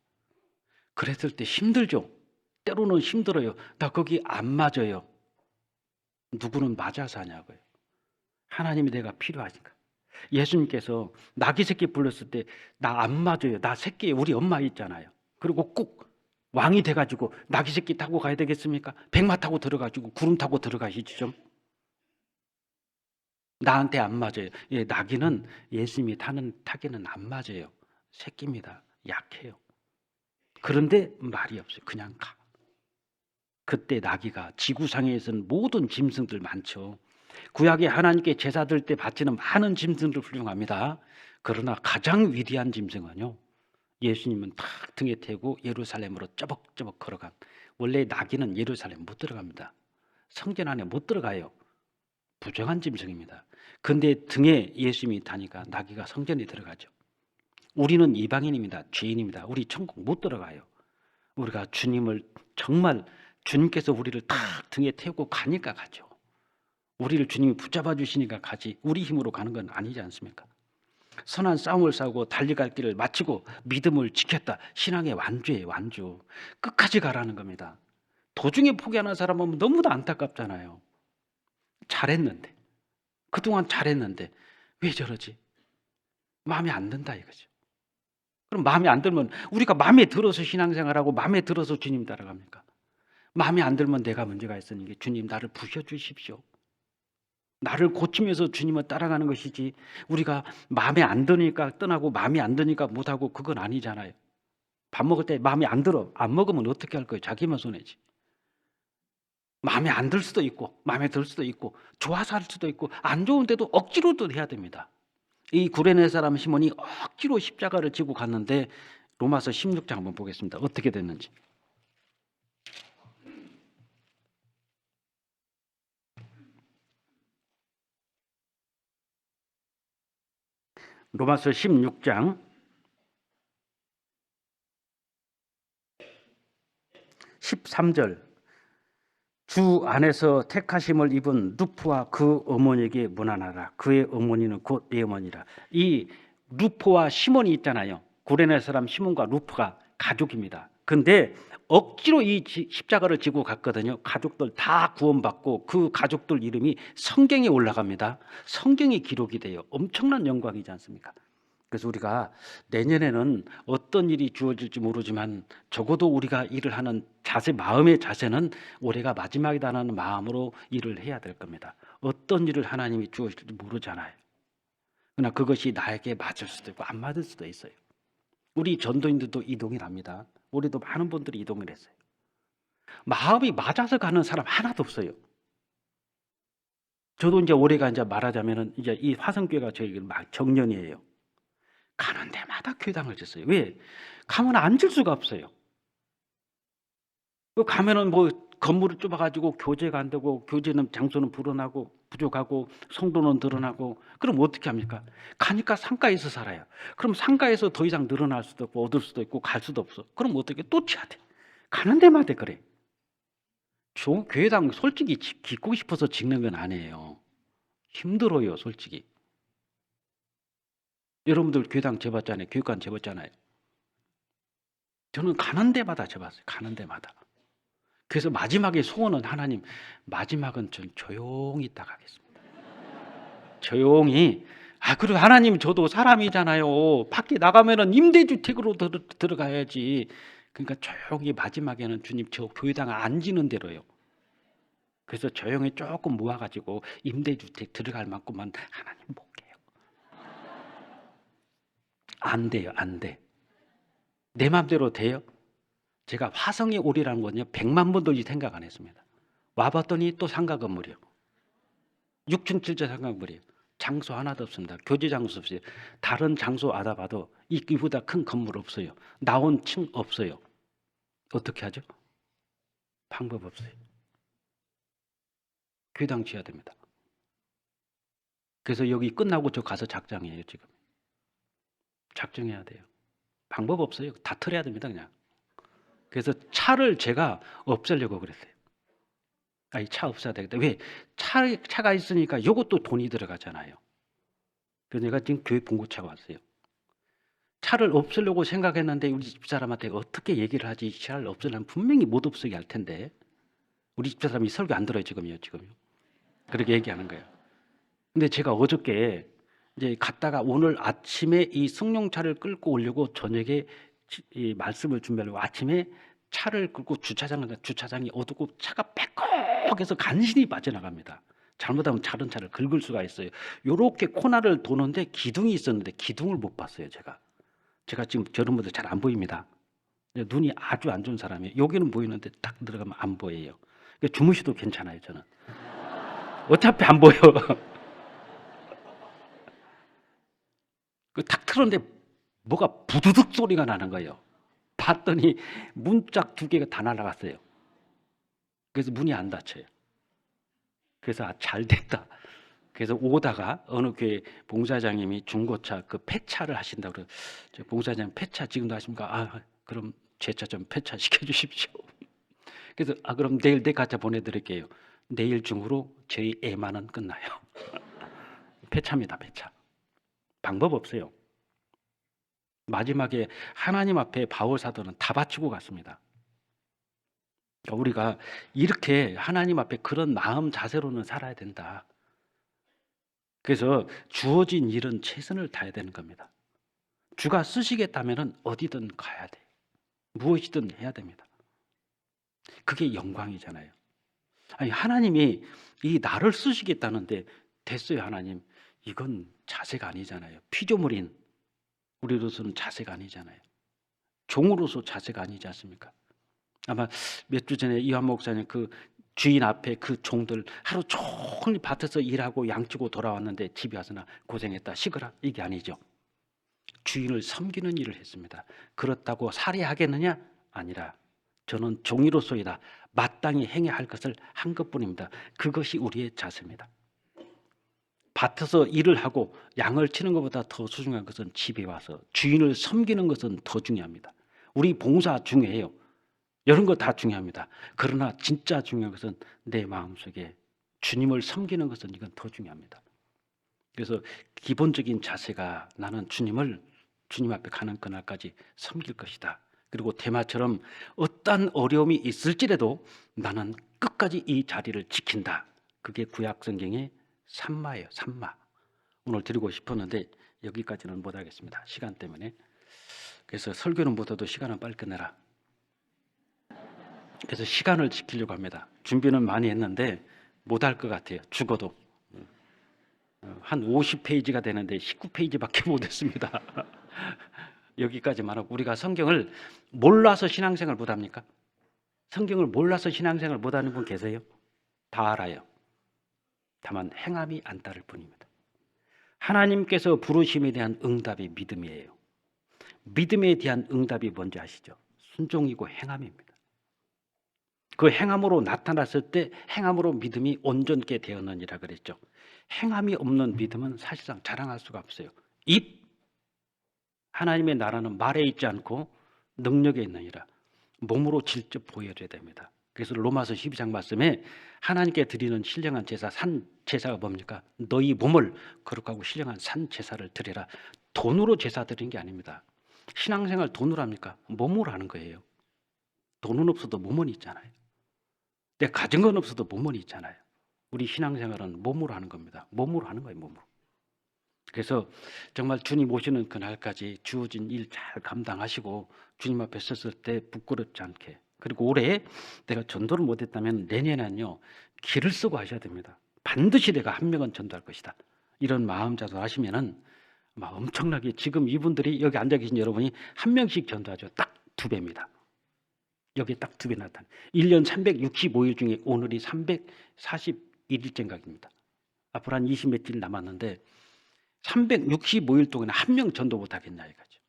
그랬을 때 힘들죠. 때로는 힘들어요. 나 거기 안 맞아요. 누구는 맞아서 하냐고요. 하나님이 내가 필요하니까. 예수님께서 나귀 새끼 불렀을 때 나 안 맞아요. 나 새끼 우리 엄마 있잖아요. 그리고 꼭 왕이 돼가지고 나귀 새끼 타고 가야 되겠습니까? 백마 타고 들어가지고 구름 타고 들어가시지 좀. 나한테 안 맞아요. 예, 나귀는 예수님이 타기는 안 맞아요. 새끼입니다. 약해요. 그런데 말이 없어요. 그냥 가. 그때 나귀가 지구상에서는 모든 짐승들 많죠. 구약에 하나님께 제사 드릴 때 바치는 많은 짐승들 훌륭합니다. 그러나 가장 위대한 짐승은요, 예수님은 탁 등에 태우고 예루살렘으로 쩌벅쩌벅 걸어간. 원래 나귀는 예루살렘 못 들어갑니다. 성전 안에 못 들어가요. 부정한 짐승입니다. 근데 등에 예수님이 타니까 나귀가 성전에 들어가죠. 우리는 이방인입니다. 죄인입니다. 우리 천국 못 들어가요. 우리가 주님을 정말 주님께서 우리를 탁 등에 태우고 가니까 가죠. 우리를 주님이 붙잡아 주시니까 가지, 우리 힘으로 가는 건 아니지 않습니까? 선한 싸움을 싸우고 달려갈 길을 마치고 믿음을 지켰다. 신앙의 완주예요. 완주. 끝까지 가라는 겁니다. 도중에 포기하는 사람은 너무도 안타깝잖아요. 잘했는데, 그동안 잘했는데 왜 저러지? 마음에 안 든다 이거죠. 그럼 마음에 안 들면, 우리가 마음에 들어서 신앙생활하고 마음에 들어서 주님 따라갑니까? 마음에 안 들면 내가 문제가 있으니 주님 나를 부셔주십시오. 나를 고치면서 주님을 따라가는 것이지, 우리가 마음에 안 드니까 떠나고 마음에 안 드니까 못하고, 그건 아니잖아요. 밥 먹을 때 마음에 안 들어, 안 먹으면 어떻게 할 거예요? 자기만 손해지. 마음에 안 들 수도 있고 마음에 들 수도 있고 좋아서 할 수도 있고 안 좋은데도 억지로도 해야 됩니다. 이 구레네 사람 시몬이 억지로 십자가를 지고 갔는데, 로마서 16장 한번 보겠습니다. 어떻게 됐는지. 로마서 16장 13절. 주 안에서 택하심을 입은 루프와 그 어머니에게 문안하라. 그의 어머니는 곧 내 어머니라. 이 루프와 시몬이 있잖아요. 구레네 사람 시몬과 루프가 가족입니다. 근데 억지로 이 십자가를 지고 갔거든요. 가족들 다 구원받고 그 가족들 이름이 성경에 올라갑니다. 성경이 기록이 돼요. 엄청난 영광이지 않습니까? 그래서 우리가 내년에는 어떤 일이 주어질지 모르지만 적어도 우리가 일을 하는 자세, 마음의 자세는 올해가 마지막이다라는 마음으로 일을 해야 될 겁니다. 어떤 일을 하나님이 주어질지 모르잖아요. 그러나 그것이 나에게 맞을 수도 있고 안 맞을 수도 있어요. 우리 전도인들도 이동을 합니다. 올해도 많은 분들이 이동을 했어요. 마음이 맞아서 가는 사람 하나도 없어요. 저도 이제 올해가 이제 말하자면은 이제 이 화성교회가 저희 막 정년이에요. 가는 데마다 교당을 줬어요. 왜? 가면 앉을 수가 없어요. 가면은 뭐 건물을 좁아가지고 교제가 안 되고, 교제는 장소는 불어나고 부족하고 성도는 늘어나고, 그럼 어떻게 합니까? 가니까 상가에서 살아요. 그럼 상가에서 더 이상 늘어날 수도 없고 얻을 수도 있고 갈 수도 없어. 그럼 어떻게? 또 쳐야 돼. 가는 데마다 그래. 좋은 교회당 솔직히 짓고 싶어서 짓는 건 아니에요. 힘들어요, 솔직히. 여러분들 교회당 재봤잖아요. 교육관 재봤잖아요. 저는 가는 데마다 재봤어요. 가는 데마다. 그래서 마지막에 소원은, 하나님 마지막은 전 조용히 있다 가겠습니다. 조용히. 그리고 하나님, 저도 사람이잖아요. 밖에 나가면은 임대주택으로 들어가야지. 그러니까 조용히 마지막에는 주님 저 교회당 앉는 대로요. 그래서 조용히 조금 모아가지고 임대주택 들어갈 만큼만 하나님 볼게요. 안 돼요, 안 돼. 내 마음대로 돼요? 제가 화성에 오리라는 건요 100만 번 돌리 생각 안 했습니다. 와봤더니 또 상가 건물이요. 6층 7층 상가 건물이에요. 장소 하나도 없습니다. 교제 장소 없어요. 다른 장소 알아봐도 이보다 큰 건물 없어요. 나온 층 없어요. 어떻게 하죠? 방법 없어요. 교당 지어야 됩니다. 그래서 여기 끝나고 저 가서 작정해요. 지금 작정해야 돼요. 방법 없어요. 다 털어야 됩니다. 그냥. 그래서 차를 제가 없애려고 그랬어요. 이 차 없애야 되겠다. 왜? 차가 있으니까 이것도 돈이 들어가잖아요. 그래서 내가 지금 교회 봉고차가 왔어요. 차를 없애려고 생각했는데 우리 집사람한테 어떻게 얘기를 하지? 차를 없애려면 분명히 못 없애게 할 텐데, 우리 집사람이 설교 안 들어요 지금요. 그렇게 얘기하는 거예요. 근데 제가 어저께 이제 갔다가 오늘 아침에 이 승용차를 끌고 오려고 저녁에 이 말씀을 준비하려고 아침에 차를 끌고 주차장에 가서 주차장이 어둡고 차가 빼곡해서 간신히 빠져나갑니다. 잘못하면 다른 차를 긁을 수가 있어요. 요렇게 코너를 도는데 기둥이 있었는데 기둥을 못 봤어요, 제가 지금 저런 분들 잘 안 보입니다. 눈이 아주 안 좋은 사람이에요. 여기는 보이는데 딱 들어가면 안 보여요. 그러니까 주무셔도 괜찮아요, 저는. 어차피 안 보여. 그 탁 틀었는데 뭐가 부두둑 소리가 나는 거예요. 봤더니 문짝 2개가 다 날아갔어요. 그래서 문이 안 닫혀요. 그래서 잘 됐다. 그래서 오다가 어느 교회 봉사장님이 중고차 그 폐차를 하신다고 그래요. 저 봉사장 폐차 지금도 하십니까? 그럼 제 차 좀 폐차 시켜주십시오. 그래서 그럼 내일 내 가짜 보내드릴게요. 내일 중으로 저희 애만은 끝나요. 폐차입니다, 폐차. 방법 없어요. 마지막에 하나님 앞에 바울 사도는 다 바치고 갔습니다. 우리가 이렇게 하나님 앞에 그런 마음 자세로는 살아야 된다. 그래서 주어진 일은 최선을 다해야 되는 겁니다. 주가 쓰시겠다면 어디든 가야 돼. 무엇이든 해야 됩니다. 그게 영광이잖아요. 아니, 하나님이 이 나를 쓰시겠다는데 됐어요, 하나님. 이건 자세가 아니잖아요. 피조물인 우리로서는 자세가 아니잖아요. 종으로서 자세가 아니지 않습니까? 아마 몇 주 전에 이완 목사님 그 주인 앞에 그 종들 하루 종일 밭에서 일하고 양치고 돌아왔는데 집에 와서나 고생했다 시끄라 이게 아니죠. 주인을 섬기는 일을 했습니다. 그렇다고 살해하겠느냐? 아니라 저는 종이로서이다. 마땅히 행해야 할 것을 한 것뿐입니다. 그것이 우리의 자세입니다. 밭에서 일을 하고 양을 치는 것보다 더 소중한 것은 집에 와서 주인을 섬기는 것은 더 중요합니다. 우리 봉사 중요해요. 이런 거 다 중요합니다. 그러나 진짜 중요한 것은 내 마음속에 주님을 섬기는 것은 이건 더 중요합니다. 그래서 기본적인 자세가 나는 주님 앞에 가는 그날까지 섬길 것이다. 그리고 대마처럼 어떤 어려움이 있을지라도 나는 끝까지 이 자리를 지킨다. 그게 구약 성경의 산마예요. 산마. 오늘 드리고 싶었는데 여기까지는 못하겠습니다. 시간 때문에. 그래서 설교는 못해도 시간은 빨리 끝내라. 그래서 시간을 지키려고 합니다. 준비는 많이 했는데 못할 것 같아요. 죽어도. 한 50페이지가 되는데 19페이지밖에 못했습니다. 여기까지만 하고 우리가 성경을 몰라서 신앙생활 못합니까? 성경을 몰라서 신앙생활 못하는 분 계세요? 다 알아요. 다만 행함이 안 따를 뿐입니다. 하나님께서 부르심에 대한 응답이 믿음이에요. 믿음에 대한 응답이 뭔지 아시죠? 순종이고 행함입니다. 그 행함으로 나타났을 때 행함으로 믿음이 온전케 되었느니라 그랬죠. 행함이 없는 믿음은 사실상 자랑할 수가 없어요. 입 하나님의 나라는 말에 있지 않고 능력에 있느니라. 몸으로 직접 보여줘야 됩니다. 그래서 로마서 12장 말씀에 하나님께 드리는 신령한 제사, 산 제사가 뭡니까? 너희 몸을 거룩하고 신령한 산 제사를 드리라. 돈으로 제사 드리는 게 아닙니다. 신앙생활 돈으로 합니까? 몸으로 하는 거예요. 돈은 없어도 몸은 있잖아요. 내가 가진 건 없어도 몸은 있잖아요. 우리 신앙생활은 몸으로 하는 겁니다. 몸으로 하는 거예요, 몸으로. 그래서 정말 주님 오시는 그날까지 주어진 일 잘 감당하시고 주님 앞에 섰을 때 부끄럽지 않게. 그리고 올해 내가 전도를 못했다면 내년에는요 기를 쓰고 하셔야 됩니다. 반드시 내가 한 명은 전도할 것이다. 이런 마음자도 하시면은 막 엄청나게 지금 이분들이 여기 앉아 계신 여러분이 한 명씩 전도하죠. 딱 2배입니다. 여기 딱 2배 나타나. 1년 365일 중에 오늘이 341일째각입니다. 앞으로 한 20몇 일 남았는데 365일 동안 한 명 전도 못 하겠냐 이거죠.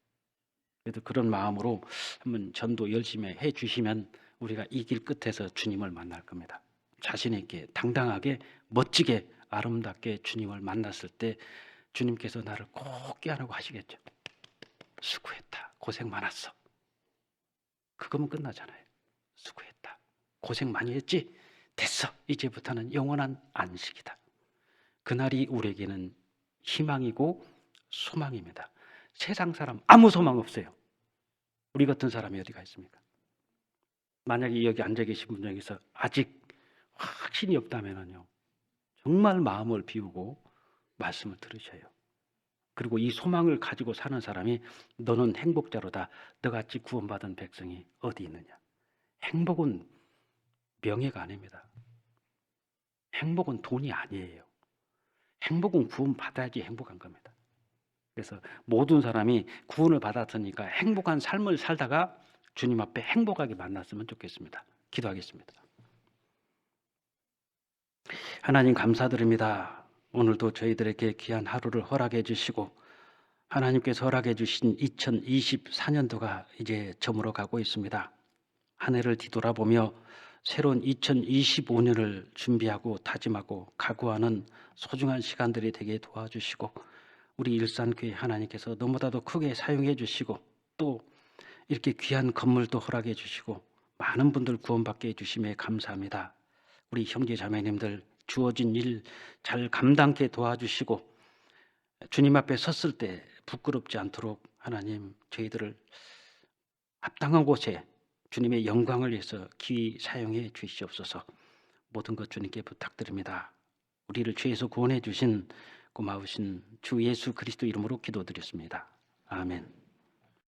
그래도 그런 마음으로 한번 전도 열심히 해 주시면 우리가 이 길 끝에서 주님을 만날 겁니다. 자신 있게 당당하게 멋지게 아름답게 주님을 만났을 때 주님께서 나를 꼭 깨안고 하시겠죠. 수고했다. 고생 많았어. 그거면 끝나잖아요. 수고했다. 고생 많이 했지? 됐어. 이제부터는 영원한 안식이다. 그날이 우리에게는 희망이고 소망입니다. 세상 사람 아무 소망 없어요. 우리 같은 사람이 어디가 있습니까? 만약에 여기 앉아 계신 분 중에서 아직 확신이 없다면요, 정말 마음을 비우고 말씀을 들으셔요. 그리고 이 소망을 가지고 사는 사람이 너는 행복자로다. 너같이 구원받은 백성이 어디 있느냐? 행복은 명예가 아닙니다. 행복은 돈이 아니에요. 행복은 구원 받아야지 행복한 겁니다. 그래서 모든 사람이 구원을 받았으니까 행복한 삶을 살다가 주님 앞에 행복하게 만났으면 좋겠습니다. 기도하겠습니다. 하나님 감사드립니다. 오늘도 저희들에게 귀한 하루를 허락해 주시고 하나님께서 허락해 주신 2024년도가 이제 저물어 가고 있습니다. 한 해를 뒤돌아보며 새로운 2025년을 준비하고 다짐하고 각오하는 소중한 시간들이 되게 도와주시고 우리 일산교회 하나님께서 너무나도 크게 사용해 주시고 또 이렇게 귀한 건물도 허락해 주시고 많은 분들 구원받게 해주심에 감사합니다. 우리 형제 자매님들 주어진 일 잘 감당케 도와주시고 주님 앞에 섰을 때 부끄럽지 않도록 하나님 저희들을 합당한 곳에 주님의 영광을 위해서 귀히 사용해 주시옵소서. 모든 것 주님께 부탁드립니다. 우리를 죄에서 구원해 주신 고마우신 주 예수 그리스도 이름으로 기도드렸습니다. 아멘.